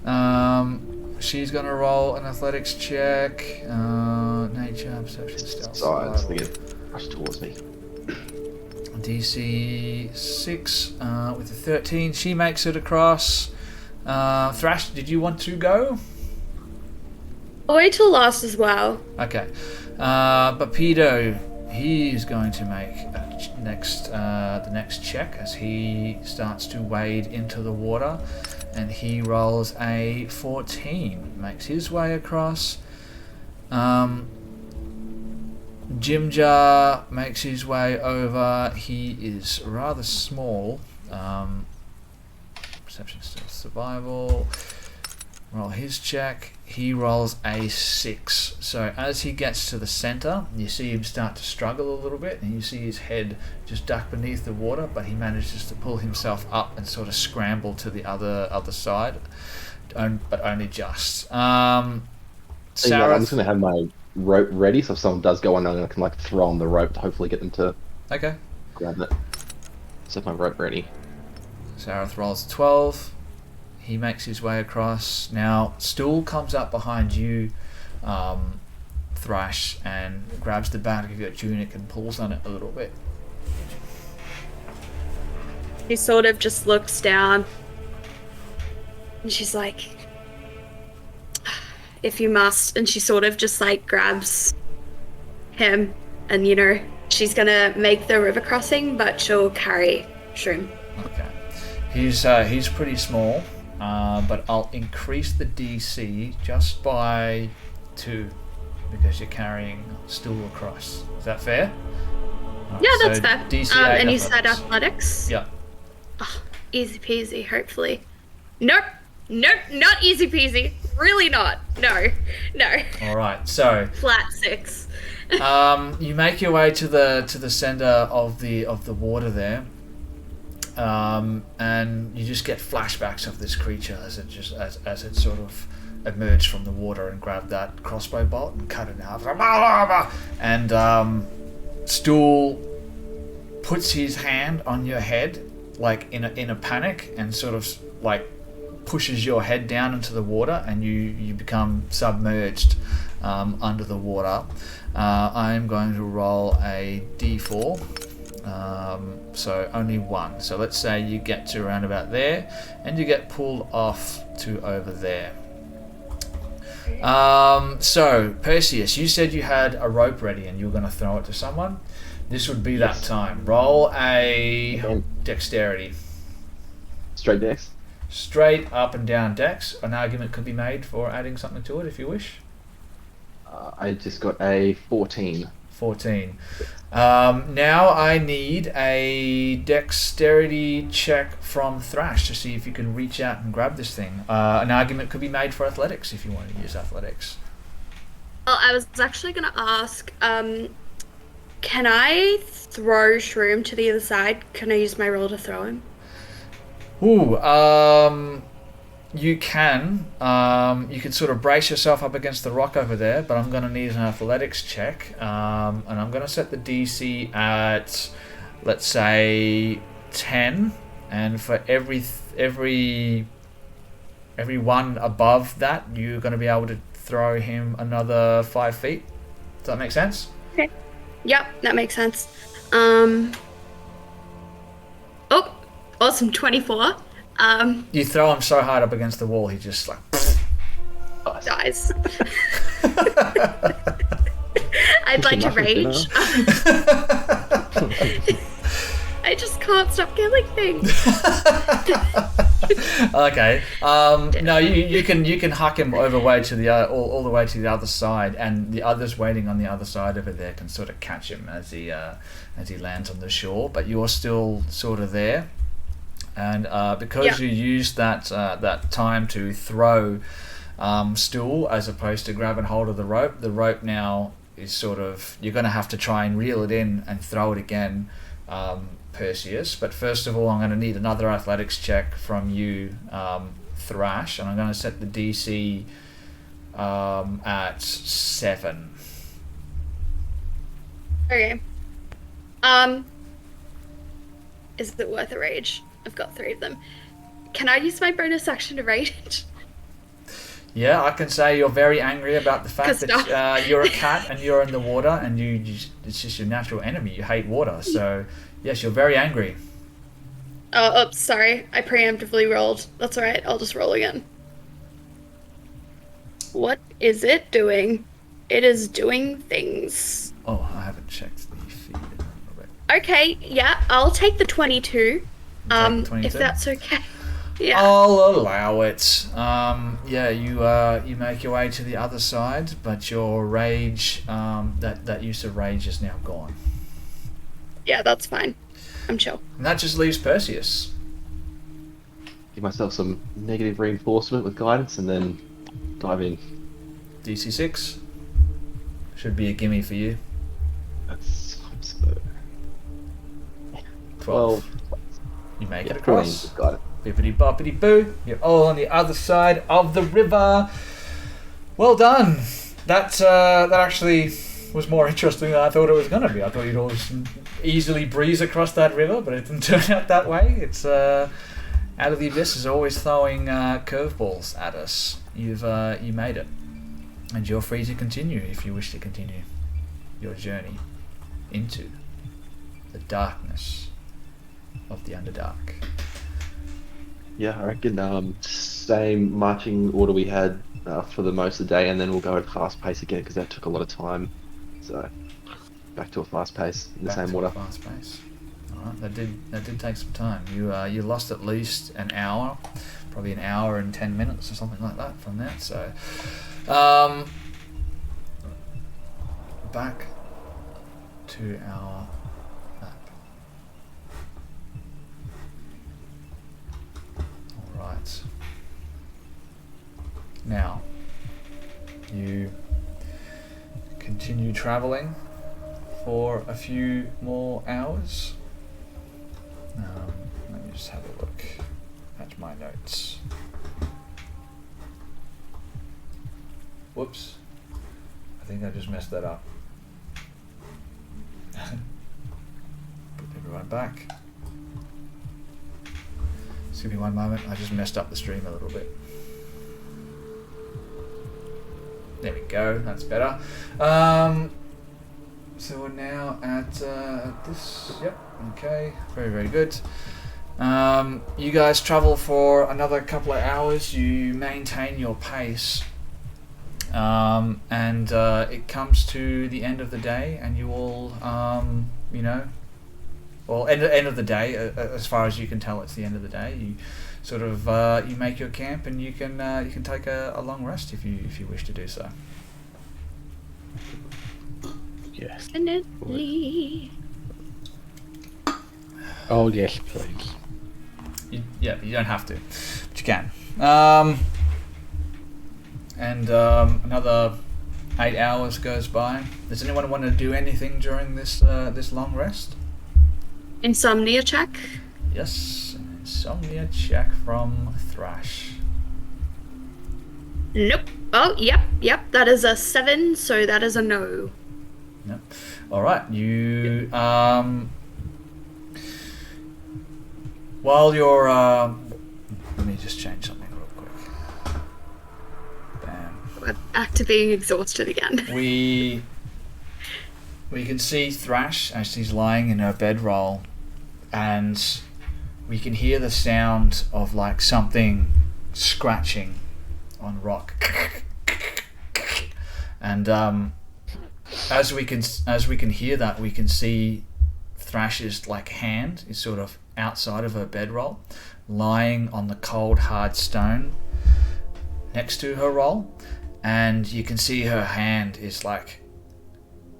Oh, She's gonna roll an athletics check. Nature, perception, stealth. Sides, they survival. get rushed towards me. DC 6 with a 13. She makes it across. Thrash, did you want to go? I'll wait till last as well. Okay. But Pedo, he's going to make the next check as he starts to wade into the water, and he rolls a 14. Makes his way across. Jimjar makes his way over. He is rather small. Perception, still survival. Roll his check. He rolls a 6. So as he gets to the center, you see him start to struggle a little bit, and you see his head just duck beneath the water, but he manages to pull himself up and sort of scramble to the other side, but only just. I'm just going to have my rope ready, so if someone does go under, I can like throw on the rope to hopefully get them to Okay. grab it. Set my rope ready. Sarath rolls a 12. He makes his way across. Now, Stool comes up behind you, Thrash, and grabs the back of your tunic and pulls on it a little bit. She sort of just looks down and she's like, if you must. And she sort of just like grabs him, and you know, she's gonna make the river crossing, but she'll carry Shroom. Okay. He's pretty small, but I'll increase the DC just by 2 because you're carrying Stool across. Is that fair? Right, Yeah, that's so fair. DC 8 And you said athletics? Yeah. Oh, easy peasy, hopefully. Nope, not easy peasy. Really not. No. All right. So Flat 6. you make your way to the center of the water there, and you just get flashbacks of this creature as it sort of emerged from the water and grabbed that crossbow bolt and cut it in half. And Stool puts his hand on your head like in a panic and sort of like pushes your head down into the water, and you become submerged under the water. I'm going to roll a d4, so only 1. So let's say you get to around about there and you get pulled off to over there. So Perseus, you said you had a rope ready and you were going to throw it to someone. This would be that time. Roll a dexterity. Straight dex. Straight up and down dex. An argument could be made for adding something to it if you wish. I just got a 14. 14. Now I need a dexterity check from Thrash to see if you can reach out and grab this thing. An argument could be made for athletics if you want to use athletics. Well, I was actually going to ask, can I throw Shroom to the other side? Can I use my roll to throw him? Ooh, you can. You can sort of brace yourself up against the rock over there, but I'm going to need an athletics check. And I'm going to set the DC at, let's say, 10. And for every one above that, you're going to be able to throw him another 5 feet. Does that make sense? Okay. Yep, that makes sense. Oh, awesome, 24. You throw him so hard up against the wall, he just like dies. I'd like to rage. I just can't stop killing things. Okay. No, you can huck him all the way to the other side, and the others waiting on the other side over there can sort of catch him as he lands on the shore. But you're still sort of there, and because you used that time to throw stool as opposed to grabbing hold of the rope now is sort of, you're going to have to try and reel it in and throw it again, Perseus. But first of all, I'm going to need another athletics check from you, Thrash, and I'm going to set the DC at 7. Okay. Is it worth a rage? I've got 3 of them. Can I use my bonus action to rage? Yeah, I can say you're very angry about the fact that you're a cat and you're in the water, and it's just your natural enemy. You hate water, so yes, you're very angry. Oh, oops, sorry. I preemptively rolled. That's alright, I'll just roll again. What is it doing? It is doing things. Oh, I haven't checked the feed in a little bit. Okay, yeah, I'll take the 22. Take the 22? If that's okay. Yeah. I'll allow it. Yeah, you make your way to the other side, but your rage, that use of rage is now gone. Yeah, that's fine. I'm chill. And that just leaves Perseus. Give myself some negative reinforcement with guidance, and then dive in. DC 6 should be a gimme for you. That's 12. You make it Yeah, across. got it. Bippity boppity boo. You're all on the other side of the river. Well done. That actually was more interesting than I thought it was going to be. I thought you'd all just easily breeze across that river, but it didn't turn out that way. It's Out of the Abyss is always throwing curveballs at us. You made it, and you're free to continue if you wish to continue your journey into the darkness of the Underdark. Yeah, I reckon same marching order we had for the most of the day, and then we'll go at a fast pace again because that took a lot of time. So back to a fast pace in the same order. Fast pace. All right, that did take some time. You lost at least an hour, probably an hour and 10 minutes or something like that from that. So back to our map. All right. Now you continue traveling for a few more hours. Let me just have a look at my notes. Whoops. I think I just messed that up. Put everyone back. Just give me one moment. I just messed up the stream a little bit. There we go, that's better. So we're now at this, yep, okay, very, very good. You guys travel for another couple of hours, you maintain your pace, and it comes to the end of the day, and you all, end of the day, as far as you can tell, it's the end of the day. You sort of you make your camp, and you can take a long rest if you wish to do so. Yes. Definitely. Oh yes, please. You don't have to, but you can. And another 8 hours goes by. Does anyone want to do anything during this long rest? Insomnia check. Yes, insomnia check from Thrash. Nope. Oh, yep. That is a 7, so that is a no. Yep. All right. You while you're let me just change something real quick. Bam. We're back to being exhausted again. We can see Thrash as she's lying in her bedroll, and we can hear the sound of like something scratching on rock, and as we can hear that, we can see Thrash's like hand is sort of outside of her bedroll, lying on the cold hard stone next to her roll, and you can see her hand is like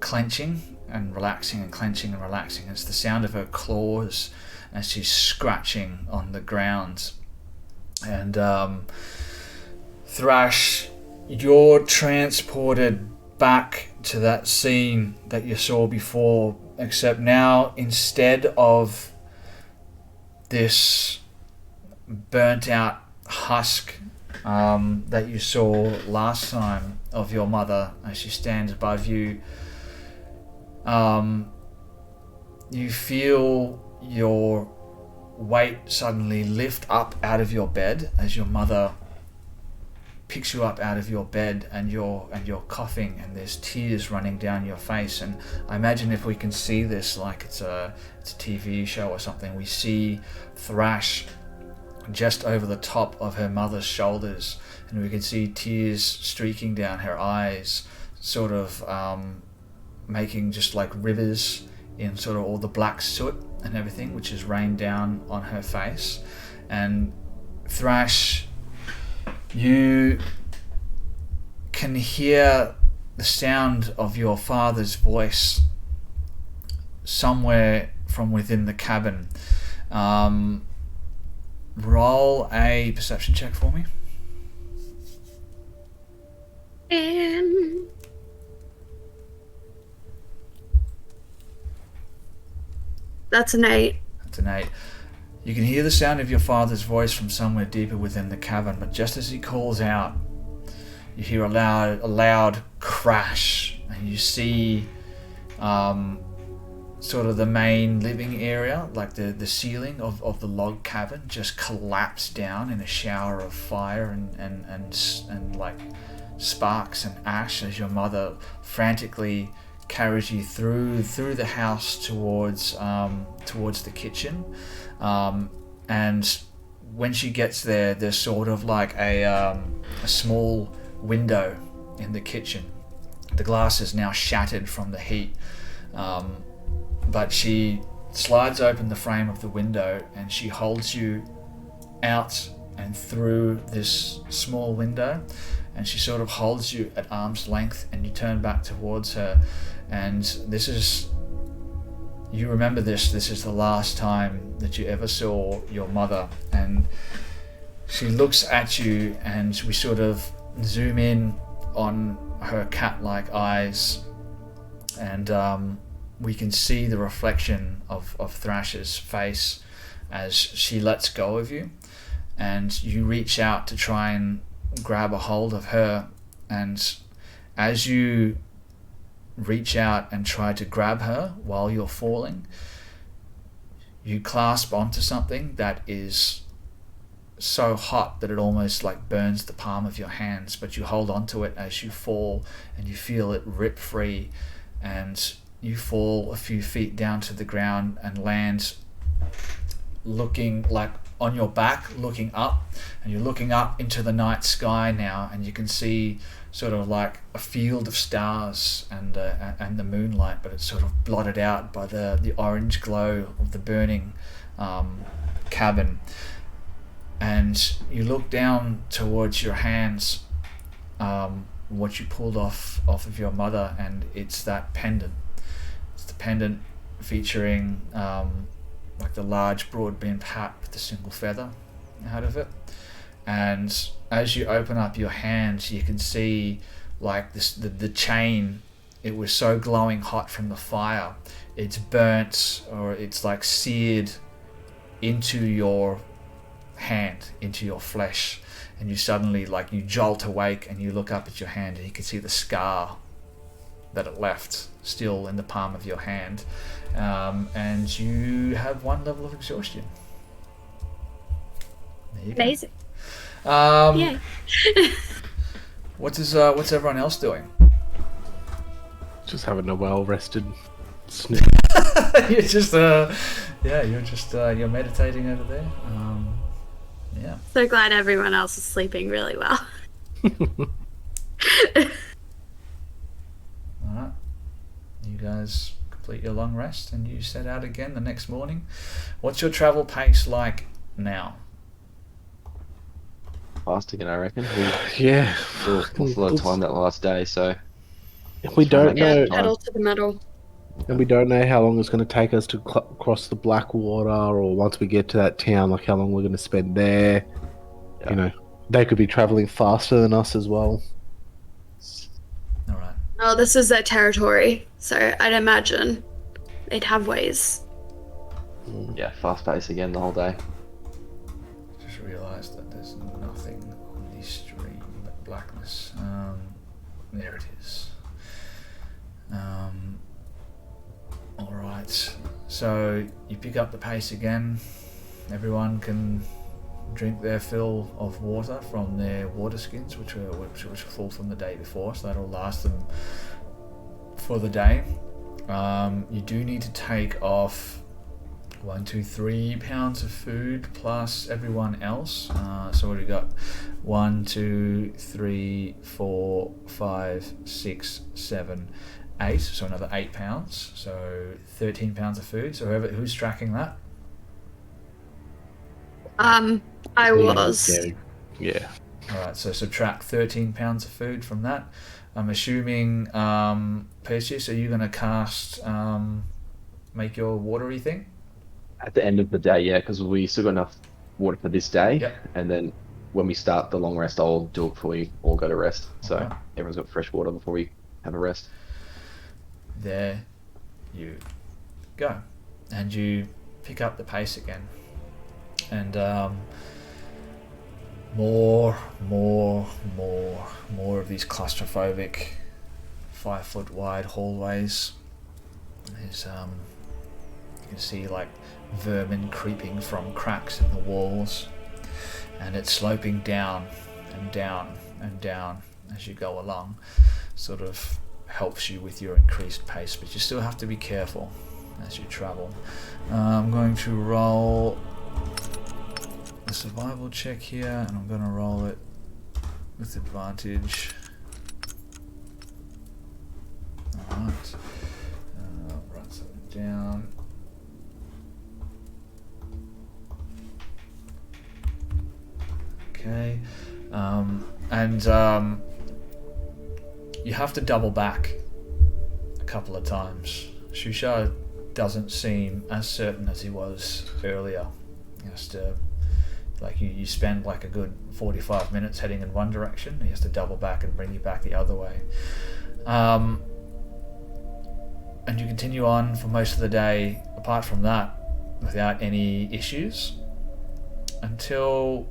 clenching and relaxing and clenching and relaxing. It's the sound of her claws as she's scratching on the ground. And Thrash, you're transported back to that scene that you saw before, except now instead of this burnt out husk that you saw last time of your mother as she stands above you, you feel your weight suddenly lift up out of your bed as your mother picks you up out of your bed, and you're coughing, and there's tears running down your face. And I imagine if we can see this like it's a TV show or something, we see Thrash just over the top of her mother's shoulders, and we can see tears streaking down her eyes, sort of making just like rivers in sort of all the black soot and everything which has rained down on her face. And Thrash, you can hear the sound of your father's voice somewhere from within the cabin. Roll a perception check for me. That's an 8. That's an 8. You can hear the sound of your father's voice from somewhere deeper within the cavern, but just as he calls out, you hear a loud crash, and you see sort of the main living area, like the ceiling of the log cabin, just collapse down in a shower of fire and like sparks and ash as your mother frantically carries you through the house towards the kitchen. And when she gets there, there's sort of like a small window in the kitchen. The glass is now shattered from the heat, but she slides open the frame of the window, and she holds you out and through this small window, and she sort of holds you at arm's length, and you turn back towards her. And you remember this is the last time that you ever saw your mother. And she looks at you, and we sort of zoom in on her cat-like eyes, and we can see the reflection of Thrash's face as she lets go of you, and you reach out to try and grab a hold of her, and as you reach out and try to grab her while you're falling, you clasp onto something that is so hot that it almost like burns the palm of your hands, but you hold onto it as you fall, and you feel it rip free, and you fall a few feet down to the ground and land looking like on your back, looking up, and you're looking up into the night sky now, and you can see sort of like a field of stars and the moonlight, but it's sort of blotted out by the orange glow of the burning cabin. And you look down towards your hands, what you pulled off of your mother, and it's that pendant. It's the pendant featuring like the large broad brimmed hat with the single feather out of it. And as you open up your hands, you can see like this the chain. It was so glowing hot from the fire, it's burnt, or it's like seared into your hand, into your flesh, and you suddenly like you jolt awake, and you look up at your hand, and you can see the scar that it left still in the palm of your hand, and you have 1 level of exhaustion. There you go. Amazing. Yay. what's everyone else doing? Just having a well-rested Snooze. You're just you're meditating over there. Yeah. So glad everyone else is sleeping really well. All right. You guys complete your long rest and you set out again the next morning. What's your travel pace like now? Fast again, I reckon. Yeah. We lost a lot of time that last day, so We Try don't and make know, up time. Pedal to the metal. and we don't know how long it's going to take us to cross the Blackwater, or once we get to that town, like how long we're going to spend there. Yeah. You know, they could be traveling faster than us as well. All right. Oh, this is their territory, so I'd imagine they'd have ways. yeah, fast pace again the whole day. Just realised that there's nothing on the stream but blackness. There it is. Alright, so you pick up the pace again. Everyone can drink their fill of water from their water skins, which were full from the day before, so that'll last them for the day. You do need to take off 3 pounds of food plus everyone else. So we've got 1, 2, 3, 4, 5, 6, 7, 8. So another 8 pounds. So 13 pounds of food. So who's tracking that? I was. Yeah. All right. So subtract 13 pounds of food from that. I'm assuming Perseus, are you going to cast make your watery thing? At the end of the day, yeah, because we still got enough water for this day, Yep. and then when we start the long rest, I'll do it before we all go to rest. So Okay. everyone's got fresh water before we have a rest. There you go. And you pick up the pace again. And more of these claustrophobic 5-foot wide hallways. There's you can see like vermin creeping from cracks in the walls, and it's sloping down and down and down as you go along. Sort of helps you with your increased pace, but you still have to be careful as you travel. I'm going to roll a survival check here, and I'm going to roll it with advantage. Alright, write something down. Okay, and you have to double back a couple of times. Shusha doesn't seem as certain as he was earlier. He has to, like, you spend like a good 45 minutes heading in one direction. He has to double back and bring you back the other way. And you continue on for most of the day, apart from that, without any issues, until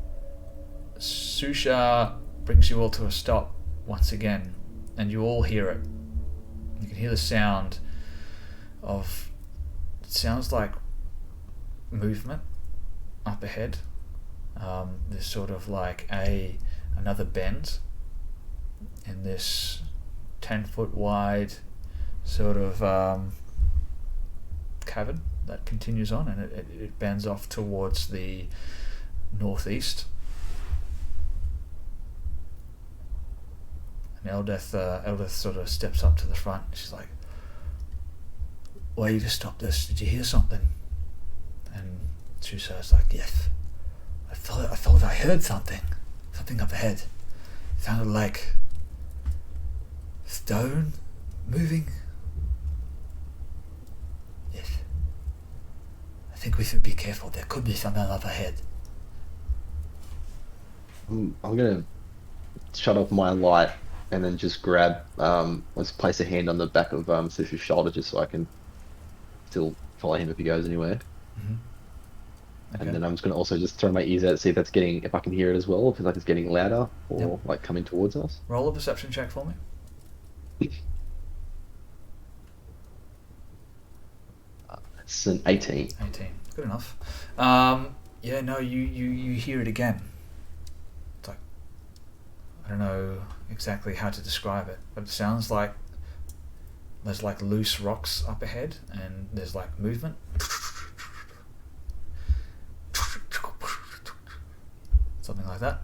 Susha brings you all to a stop once again, and you all hear it. You can hear the sound of, it sounds like movement up ahead. There's sort of like another bend in this 10-foot wide sort of cavern that continues on, and it bends off towards the northeast. And Eldeth sort of steps up to the front. She's like, "Why you just stopped this? Did you hear something?" And Susa's like, "Yes, I thought I heard something up ahead. It sounded like stone moving. Yes, I think we should be careful. There could be something up ahead." I'm gonna shut off my light and then just grab, let's place a hand on the back of Sushu's shoulder just so I can still follow him if he goes anywhere. Mm-hmm. Okay. And then I'm just gonna also just throw my ears out to see if that's getting, if I can hear it as well, if it's like it's getting louder or Yep. like coming towards us. Roll a perception check for me. It's an 18. 18. Good enough. Yeah, no, you hear it again. It's like, I don't know exactly how to describe it, but it sounds like there's like loose rocks up ahead, and there's like movement. Something like that.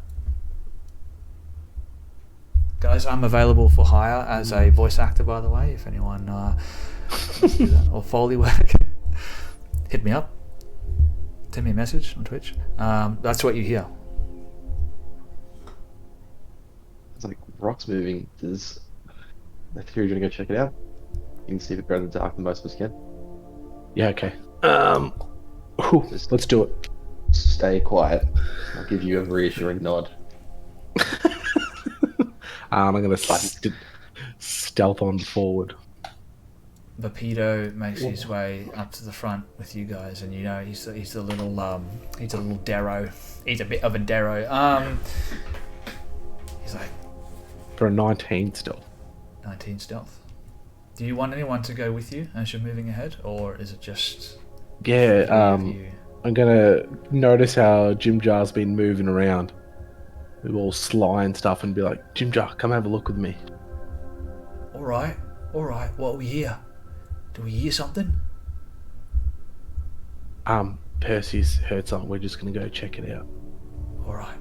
Guys, I'm available for hire as a voice actor, by the way, if anyone wants to do that, or Foley work. Hit me up. Send me a message on Twitch. That's what you hear. It's like rocks moving. Does I think you're gonna go check it out? You can see if it grows in the dark than most of us can. Yeah, okay. Let's do it. Stay quiet. I'll give you a reassuring nod. I'm gonna stealth on forward. Vapido makes his way up to the front with you guys, and you know he's a little darrow. He's a bit of a darrow. He's like For a 19 stealth. 19 stealth. Do you want anyone to go with you as you're moving ahead, or is it just Yeah, you? I'm gonna notice how Jim Jar's been moving around. With all sly and stuff, and be like, Jim Jar, come have a look with me. All right. What we hear? Do we hear something? Percy's heard something. We're just gonna go check it out. All right.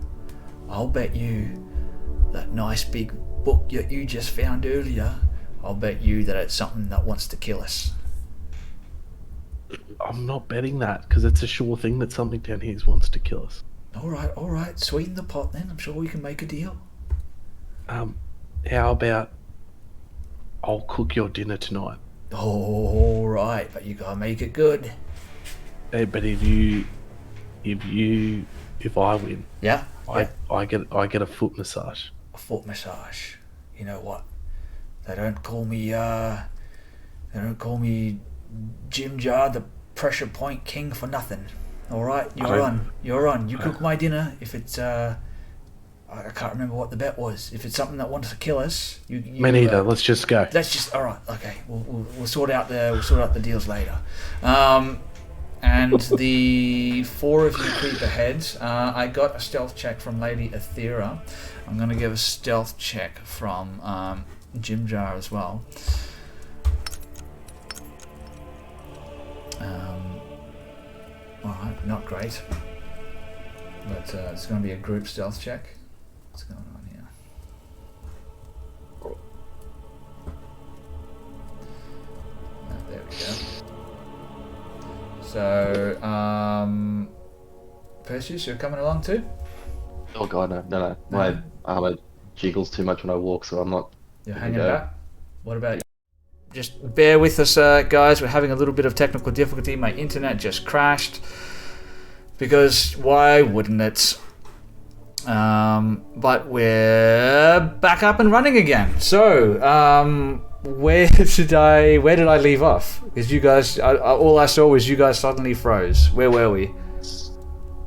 I'll bet you that nice big book that you just found earlier, I'll bet you that it's something that wants to kill us. I'm not betting that, because it's a sure thing that something down here wants to kill us. All right. Sweeten the pot then. I'm sure we can make a deal. How about I'll cook your dinner tonight? All right, but you gotta make it good. Hey, but if I win, Yeah. I get a foot massage. A foot massage. You know what? They don't call me Jim Jar, the pressure point king, for nothing. All right, you're on. You cook my dinner. If it's I can't remember what the bet was. If it's something that wants to kill us, you Me neither. Let's just go. Let's just. All right. Okay. We'll sort out the deals later. And the four of you creep ahead. I got a stealth check from Lady Aethera. I'm gonna give a stealth check from Jim Jar as well. Alright, not great. But it's going to be a group stealth check. What's going on here? There we go. So, Perseus, you're coming along too? Oh god, no. My armor jiggles too much when I walk, so I'm not. You're hanging back? What about you? Just bear with us, guys. We're having a little bit of technical difficulty. My internet just crashed. Because why wouldn't it? But we're back up and running again. So, where did I leave off? Because you guys, all I saw was you guys suddenly froze. Where were we?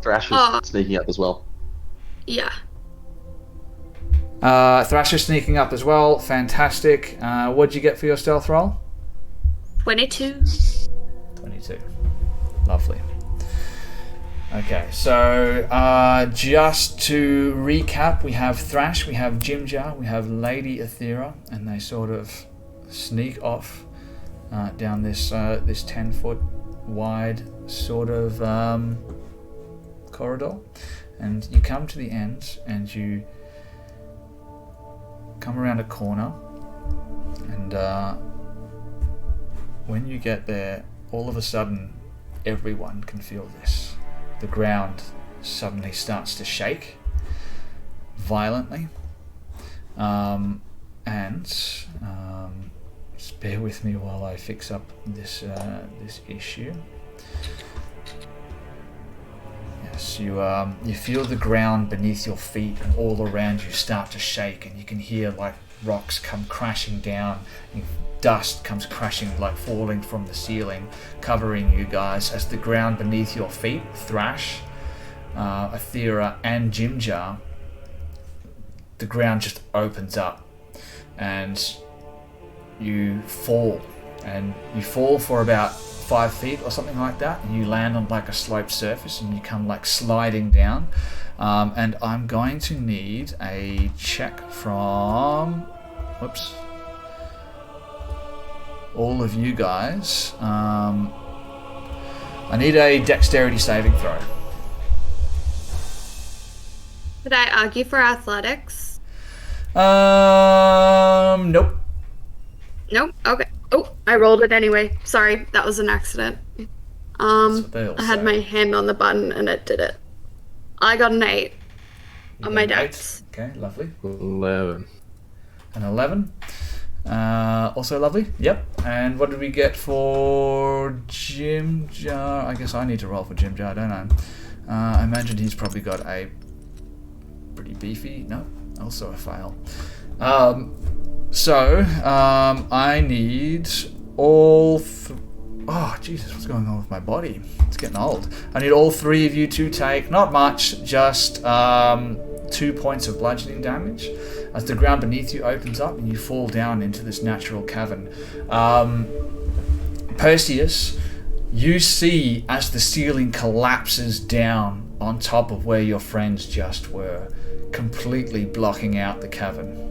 Thrash was sneaking up as well. Yeah. Thrasher sneaking up as well. Fantastic. What'd you get for your stealth roll? 22. 22. Lovely. Okay, so just to recap, we have Thrash, we have Jim Jar, we have Lady Aethera, and they sort of sneak off down this 10-foot wide sort of corridor, and you come to the end, and you come around a corner, and when you get there, all of a sudden everyone can feel this. The ground suddenly starts to shake violently, and just bear with me while I fix up this issue. Yes, you feel the ground beneath your feet and all around you start to shake, and you can hear like rocks come crashing down, and dust comes crashing, like falling from the ceiling, covering you guys as the ground beneath your feet, Thrash, Aethera, and Jim Jar, the ground just opens up, and you fall for about 5 feet or something like that, and you land on like a sloped surface, and you come like sliding down, and I'm going to need a check from all of you guys. I need a dexterity saving throw. Could I argue for athletics? Nope. Nope. Okay. Oh, I rolled it anyway. Sorry, that was an accident. what they all I had say. my hand on the button and it did it. I got an 8 You on got my an dex. 8. Okay, lovely. 11. An 11. Also lovely. Yep. And what did we get for Jim Jar? I guess I need to roll for Jim Jar, don't I? I imagine he's probably got a pretty beefy. No, also a fail. I need all. Oh Jesus, what's going on with my body? It's getting old. I need all 3 of you to take not much, just 2 points of bludgeoning damage as the ground beneath you opens up and you fall down into this natural cavern. Perseus, you see as the ceiling collapses down on top of where your friends just were, completely blocking out the cavern.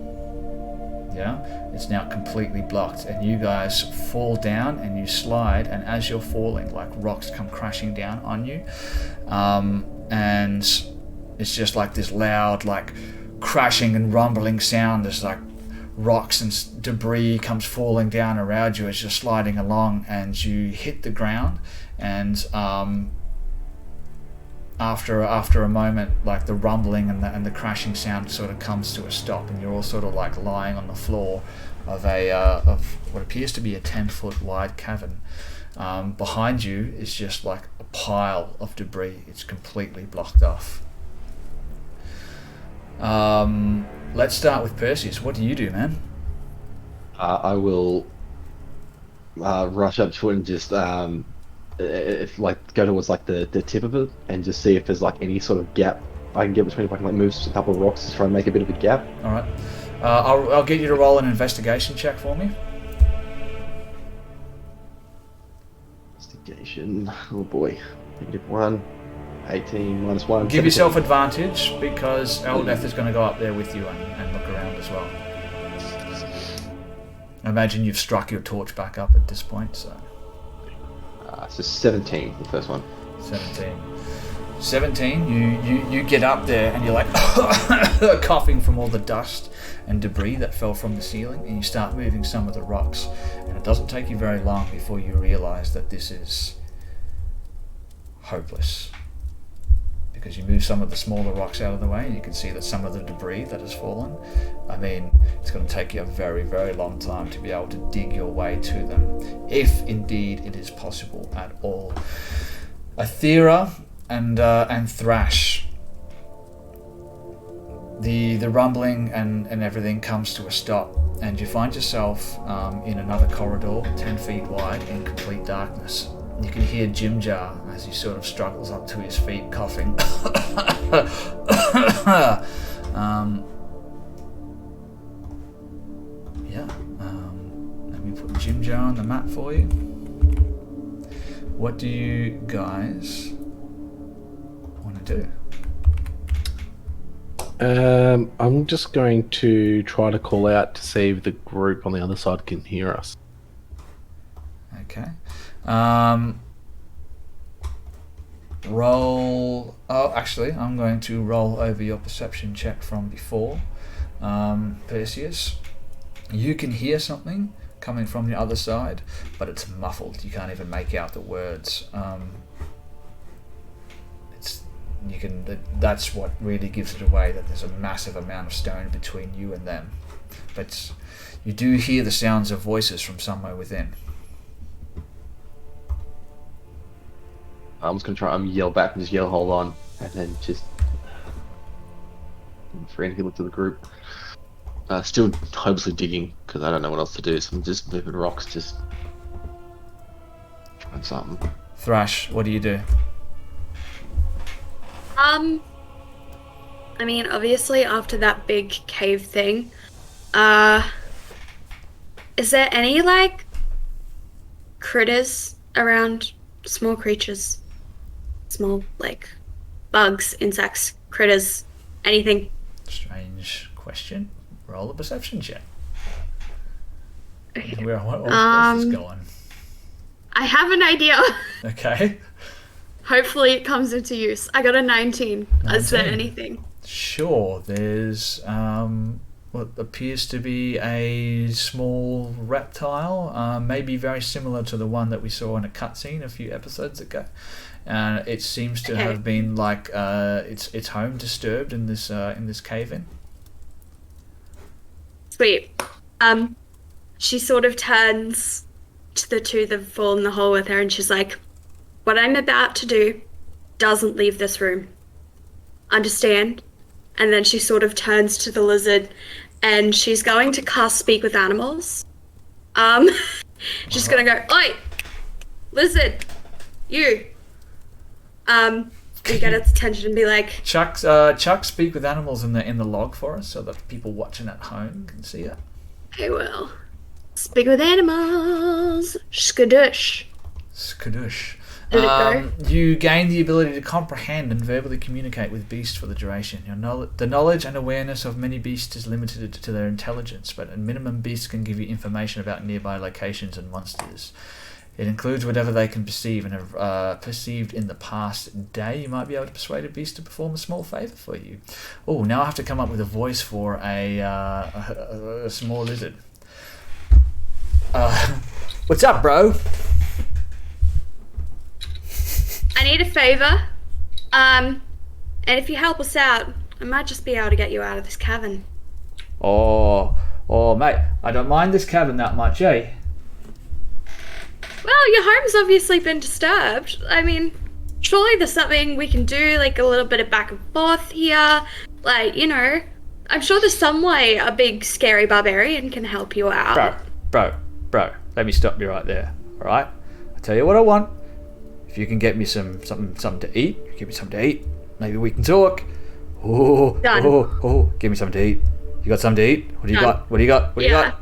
Yeah, it's now completely blocked, and you guys fall down and you slide, and as you're falling, like rocks come crashing down on you, and it's just like this loud, like crashing and rumbling sound. There's like rocks and debris comes falling down around you as you're sliding along, and you hit the ground, and after a moment, like the rumbling and the crashing sound sort of comes to a stop, and you're all sort of like lying on the floor of of what appears to be a 10-foot wide cavern. Behind you is just like a pile of debris. It's completely blocked off. Let's start with Perseus. What do you do, man? I will rush up to it and just if like go towards like the tip of it and just see if there's like any sort of gap I can get between. If I can like move a couple of rocks to try and make a bit of a gap. All right. I'll get you to roll an investigation check for me. Investigation. Oh boy. -1. 18 -1. Give yourself advantage because Eldeth is going to go up there with you and look around as well. I imagine you've struck your torch back up at this point, so. So 17, the first one. 17. You get up there and you're like coughing from all the dust and debris that fell from the ceiling, and you start moving some of the rocks, and it doesn't take you very long before you realize that this is hopeless, because you move some of the smaller rocks out of the way and you can see that some of the debris that has fallen, I mean, it's going to take you a very, very long time to be able to dig your way to them, if indeed it is possible at all. Athera and Thrash, the rumbling and everything comes to a stop, and you find yourself in another corridor 10 feet wide in complete darkness. You can hear Jim Jar as he sort of struggles up to his feet, coughing. Let me put Jim Jar on the map for you. What do you guys want to do? I'm just going to try to call out to see if the group on the other side can hear us. Okay. Roll. Oh, actually, I'm going to roll over your perception check from before. Perseus, you can hear something coming from the other side, but it's muffled. You can't even make out the words. That's what really gives it away, that there's a massive amount of stone between you and them. But you do hear the sounds of voices from somewhere within. I'm just going to try and yell back and just yell, hold on, and then just frantically look to the group. Still hopelessly digging, because I don't know what else to do, so I'm just moving rocks, just trying something. Thrash, what do you do? I mean, obviously after that big cave thing, is there any, like, critters around? Small creatures? Small, like, bugs, insects, critters, anything? Strange question. Roll a perception check. Where's this going? I have an idea. Okay. Hopefully it comes into use. I got a 19. Is there 19. anything? Sure, there's what appears to be a small reptile, maybe very similar to the one that we saw in a cutscene a few episodes ago. And it seems to have been like its home disturbed in this cave-in. Sweet. She sort of turns to the two that fall in the hole with her, and she's like, "What I'm about to do doesn't leave this room. Understand?" And then she sort of turns to the lizard, and she's going to cast Speak with Animals. She's gonna go, "Oi, lizard, you." And get its attention and be like, Chuck, Speak with Animals in the log for us, so that people watching at home can see it. "I will speak with animals. Skadoosh." Skadoosh. Did it go? You gain the ability to comprehend and verbally communicate with beasts for the duration. The knowledge and awareness of many beasts is limited to their intelligence, but at minimum, beasts can give you information about nearby locations and monsters. It includes whatever they can perceive and have perceived in the past day. You might be able to persuade a beast to perform a small favour for you. Oh, now I have to come up with a voice for a small lizard. What's up, bro? I need a favor. And if you help us out, I might just be able to get you out of this cavern. Oh, mate, I don't mind this cavern that much, eh? Well, your home's obviously been disturbed. I mean, surely there's something we can do, like a little bit of back and forth here. Like, you know, I'm sure there's some way a big scary barbarian can help you out. Bro, let me stop you right there, alright? I'll tell you what I want. If you can get me something to eat, give me something to eat. Maybe we can talk. Oh, give me something to eat. You got something to eat? What do you got? What do you got?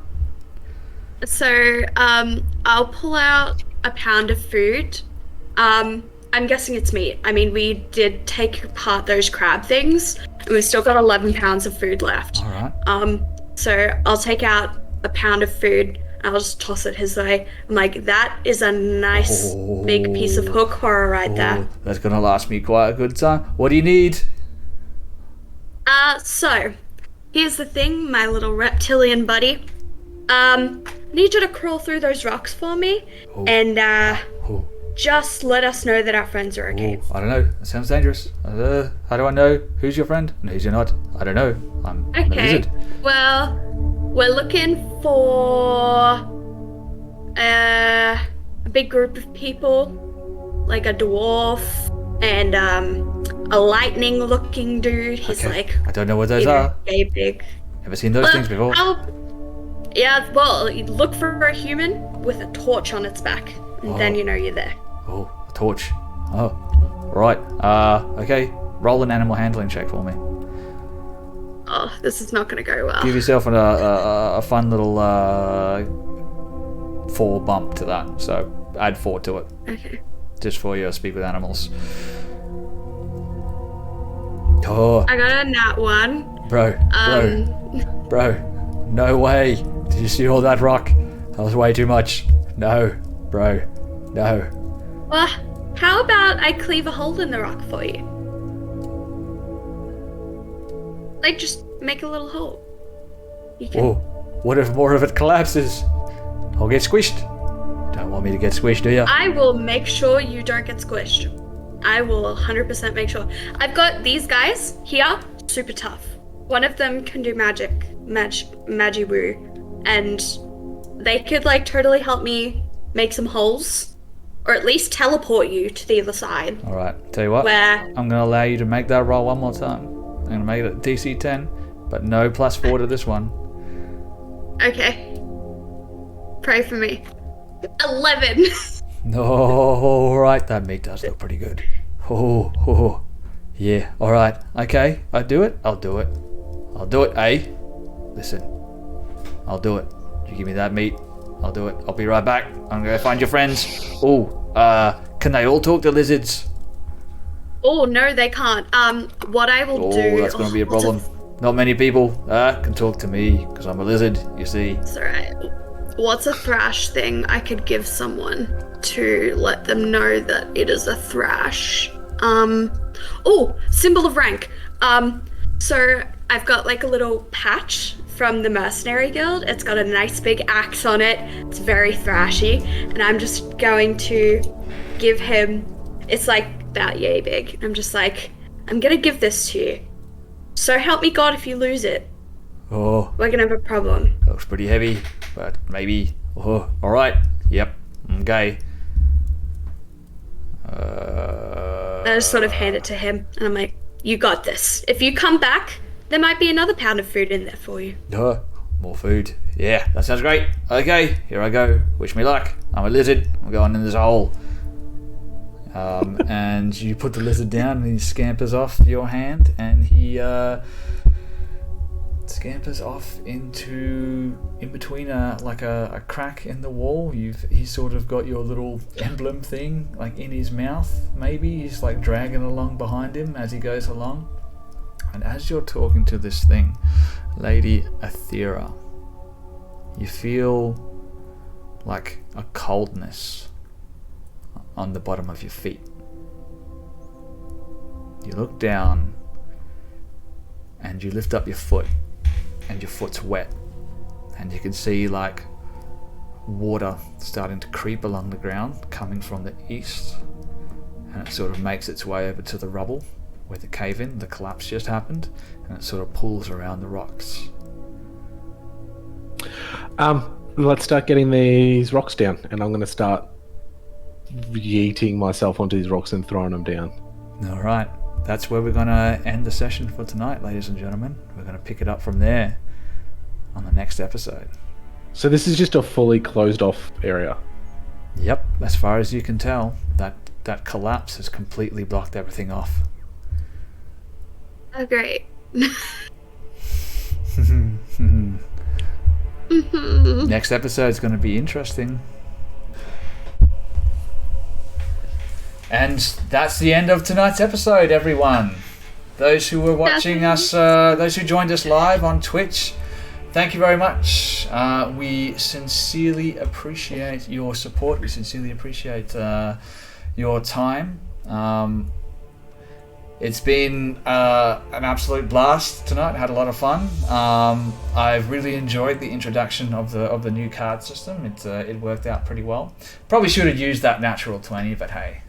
So, I'll pull out a pound of food. I'm guessing it's meat. I mean, we did take apart those crab things, and we've still got 11 pounds of food left. All right. So I'll take out a pound of food, and I'll just toss it his way. I'm like, that is a nice big piece of hook horror right there. That's gonna last me quite a good time. What do you need? So, here's the thing, my little reptilian buddy. I need you to crawl through those rocks for me, and just let us know that our friends are okay. I don't know. That sounds dangerous. How do I know who's your friend and who's you're not? I don't know. I'm a lizard. Well, we're looking for a big group of people, like a dwarf and a lightning-looking dude. He's like, I don't know what those are. Gay big. Never seen those things before. Yeah, well, you look for a human with a torch on its back, and then you know you're there. Oh, a torch. Oh, right. Okay. Roll an animal handling check for me. Oh, this is not going to go well. Give yourself a fun little 4 bump to that. So add 4 to it. Okay. Just for your speak with animals. Oh. I got a nat 1. Bro. No way. Did you see all that rock? That was way too much. No, bro. No. Well, how about I cleave a hole in the rock for you? Like, just make a little hole. You can... Oh, what if more of it collapses? I'll get squished. Don't want me to get squished, do you? I will make sure you don't get squished. I will 100% make sure. I've got these guys here, super tough. One of them can do magi-woo, and they could like totally help me make some holes, or at least teleport you to the other side. All right, tell you what, I'm going to allow you to make that roll one more time. I'm going to make it DC 10, but no +4 to this one. Okay. Pray for me. 11. No, all right, that meat does look pretty good. Oh, yeah, all right, okay, I'll do it, eh? Listen, I'll do it. You give me that meat, I'll do it. I'll be right back. I'm gonna find your friends. Can they all talk to lizards? Oh, no, they can't. What I will do... Oh, that's gonna be a problem. Not many people can talk to me, because I'm a lizard, you see. It's alright. What's a thrash thing I could give someone to let them know that it is a thrash? Symbol of rank. So I've got like a little patch from the Mercenary Guild. It's got a nice big axe on it. It's very thrashy, and I'm just going to give him. It's like about yay big. I'm just like, I'm gonna give this to you. So help me God if you lose it. Oh, We're gonna have a problem. looks pretty heavy, but maybe. Oh, all right. Yep. Okay. I just sort of hand it to him, and I'm like, you got this. If you come back, there might be another pound of food in there for you. More food. Yeah, that sounds great. Okay, here I go. Wish me luck. I'm a lizard. I'm going in this hole. And you put the lizard down, and he scampers off your hand, and he scampers off in between a crack in the wall. He's sort of got your little emblem thing like in his mouth. Maybe he's like dragging along behind him as he goes along. And as you're talking to this thing, Lady Athera, you feel like a coldness on the bottom of your feet. You look down and you lift up your foot, and your foot's wet, and you can see like water starting to creep along the ground coming from the east, and it sort of makes its way over to the rubble where the cave-in, the collapse just happened, and it sort of pulls around the rocks. Let's start getting these rocks down, and I'm going to start yeeting myself onto these rocks and throwing them down. All right, that's where we're going to end the session for tonight, ladies and gentlemen. We're going to pick it up from there on the next episode. So this is just a fully closed off area. Yep, as far as you can tell, that collapse has completely blocked everything off. Oh, great. Next episode is going to be interesting. And that's the end of tonight's episode, everyone. Those who were watching us, those who joined us live on Twitch, thank you very much. We sincerely appreciate your support. We sincerely appreciate your time. It's been an absolute blast tonight. I had a lot of fun. I've really enjoyed the introduction of the new card system. It worked out pretty well. Probably should have used that natural 20, but hey,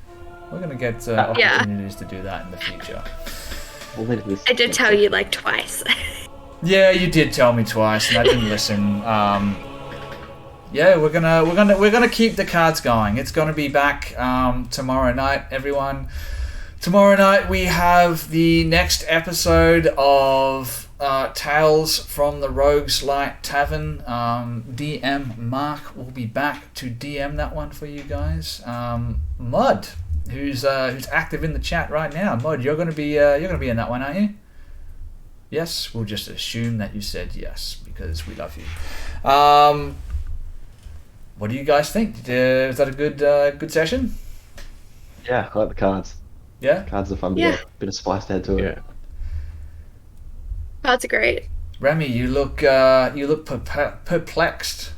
we're going to get opportunities to do that in the future. I did tell you like twice. Yeah, you did tell me twice, and I didn't listen. Yeah, we're gonna keep the cards going. It's gonna be back tomorrow night, everyone. Tomorrow night we have the next episode of Tales from the Rogues Light Tavern. DM Mark will be back to DM that one for you guys. Mud, who's active in the chat right now. Mud, you're gonna be in that one, aren't you? Yes, we'll just assume that you said yes because we love you. What do you guys think? Is that a good session? Yeah, I like the cards. Yeah, Cards are fun. Yeah. Bit of spice to add to it. Yeah. That's great. Remy, you look perplexed.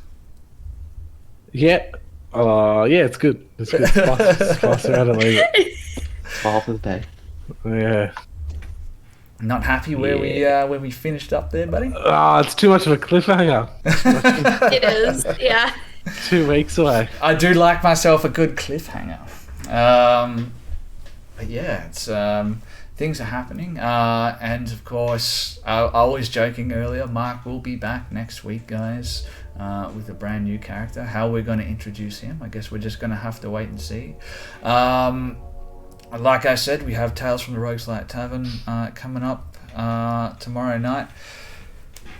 Yeah. Yeah, it's good. It's good. Spice around and leave it. Smile for the day. Yeah. Not happy where we finished up there, buddy? It's too much of a cliffhanger. It is, yeah. 2 weeks away. I do like myself a good cliffhanger. But yeah, it's things are happening. And of course, I was joking earlier, Mark will be back next week, guys, with a brand new character. How we're going to introduce him, I guess we're just going to have to wait and see. Like I said, we have Tales from the Rogues Light Tavern coming up tomorrow night.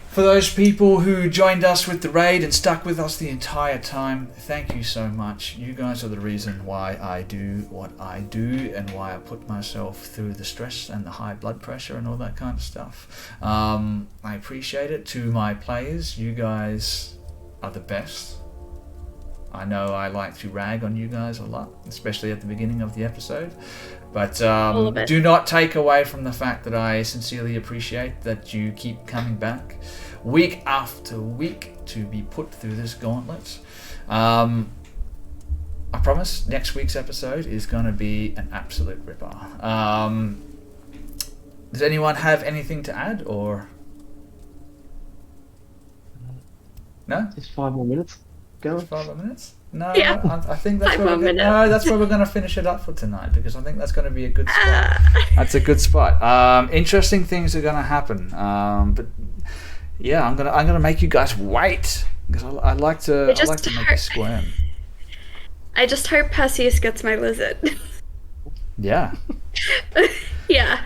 For those people who joined us with the raid and stuck with us the entire time, thank you so much. You guys are the reason why I do what I do and why I put myself through the stress and the high blood pressure and all that kind of stuff. I appreciate it. To my players, you guys are the best. I know I like to rag on you guys a lot, especially at the beginning of the episode. But do not take away from the fact that I sincerely appreciate that you keep coming back. week after week to be put through this gauntlet. I promise next week's episode is going to be an absolute ripper. Does anyone have anything to add, or no? Just 5 more minutes. Go. 5 more minutes? No, Yeah. I think that's 5 where more we're gonna, minutes. no, that's where we're going to finish it up for tonight, because I think that's going to be a good spot. That's a good spot. Interesting things are going to happen. But yeah, I'm gonna make you guys wait, because I like to make you squirm. I just hope Perseus gets my lizard. Yeah. Yeah.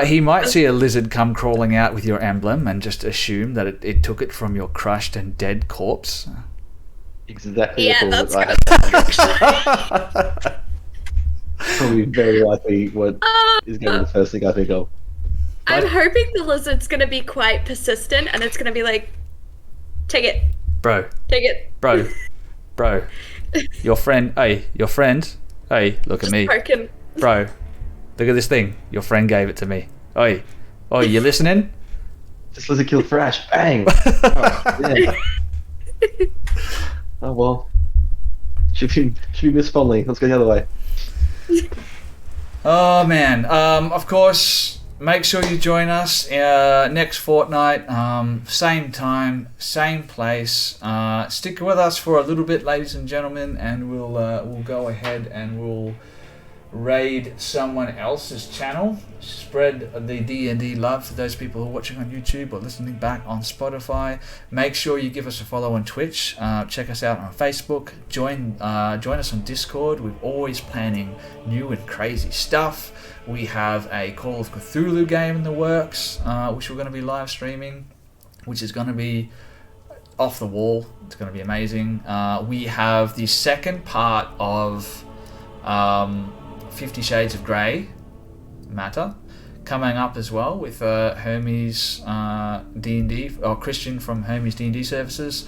He might see a lizard come crawling out with your emblem and just assume that it took it from your crushed and dead corpse. Exactly. Yeah, the that's thought gonna probably very likely what is going to be the first thing I think of. I'm hoping the lizard's gonna be quite persistent and it's gonna be like, take it, Bro, take it. bro. Your friend, hey, look at me. Broken. Bro, look at this thing. Your friend gave it to me. Oi, you listening? This lizard killed Thrash. Bang! Oh, yeah. Oh well. Should be Miss Fondly. Let's go the other way. Oh man. Of course, make sure you join us next fortnight. Same time, same place. Stick with us for a little bit, ladies and gentlemen, and we'll go ahead and we'll raid someone else's channel. Spread the D&D love to those people who are watching on YouTube or listening back on Spotify. Make sure you give us a follow on Twitch. Check us out on Facebook. Join us on Discord. We're always planning new and crazy stuff. We have a Call of Cthulhu game in the works, which we're going to be live streaming, which is going to be off the wall. It's going to be amazing. We have the second part of 50 Shades of Grey matter coming up as well with Hermes D&D, or Christian from Hermes D&D Services.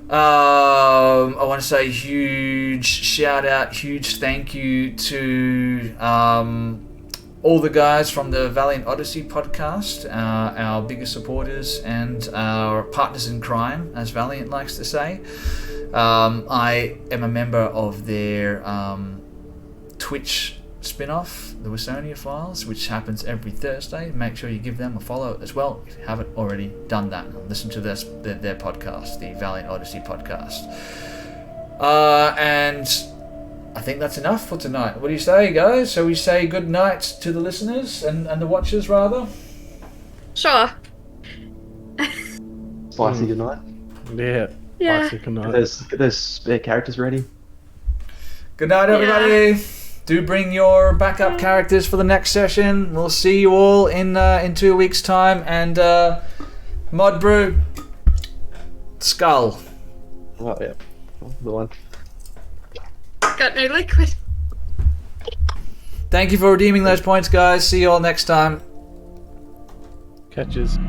I want to say huge shout out, huge thank you to all the guys from the Valiant Odyssey podcast, our biggest supporters and our partners in crime, as Valiant likes to say. I am a member of their Twitch spin-off, the Wisonia Files, which happens every Thursday. Make sure you give them a follow as well if you haven't already done that, and listen to their podcast, the Valiant Odyssey podcast. And I think that's enough for tonight. What do you say, guys? Shall we say good night to the listeners and the watchers, rather? Sure. Spicy good night. Yeah. Yeah. Classic night. Get those spare characters ready. Good night, everybody. Do bring your backup characters for the next session. We'll see you all in 2 weeks' time. And Mod Brew, Skull. Oh yeah, the one. Got no liquid. Thank you for redeeming those points, guys. See you all next time. Catches.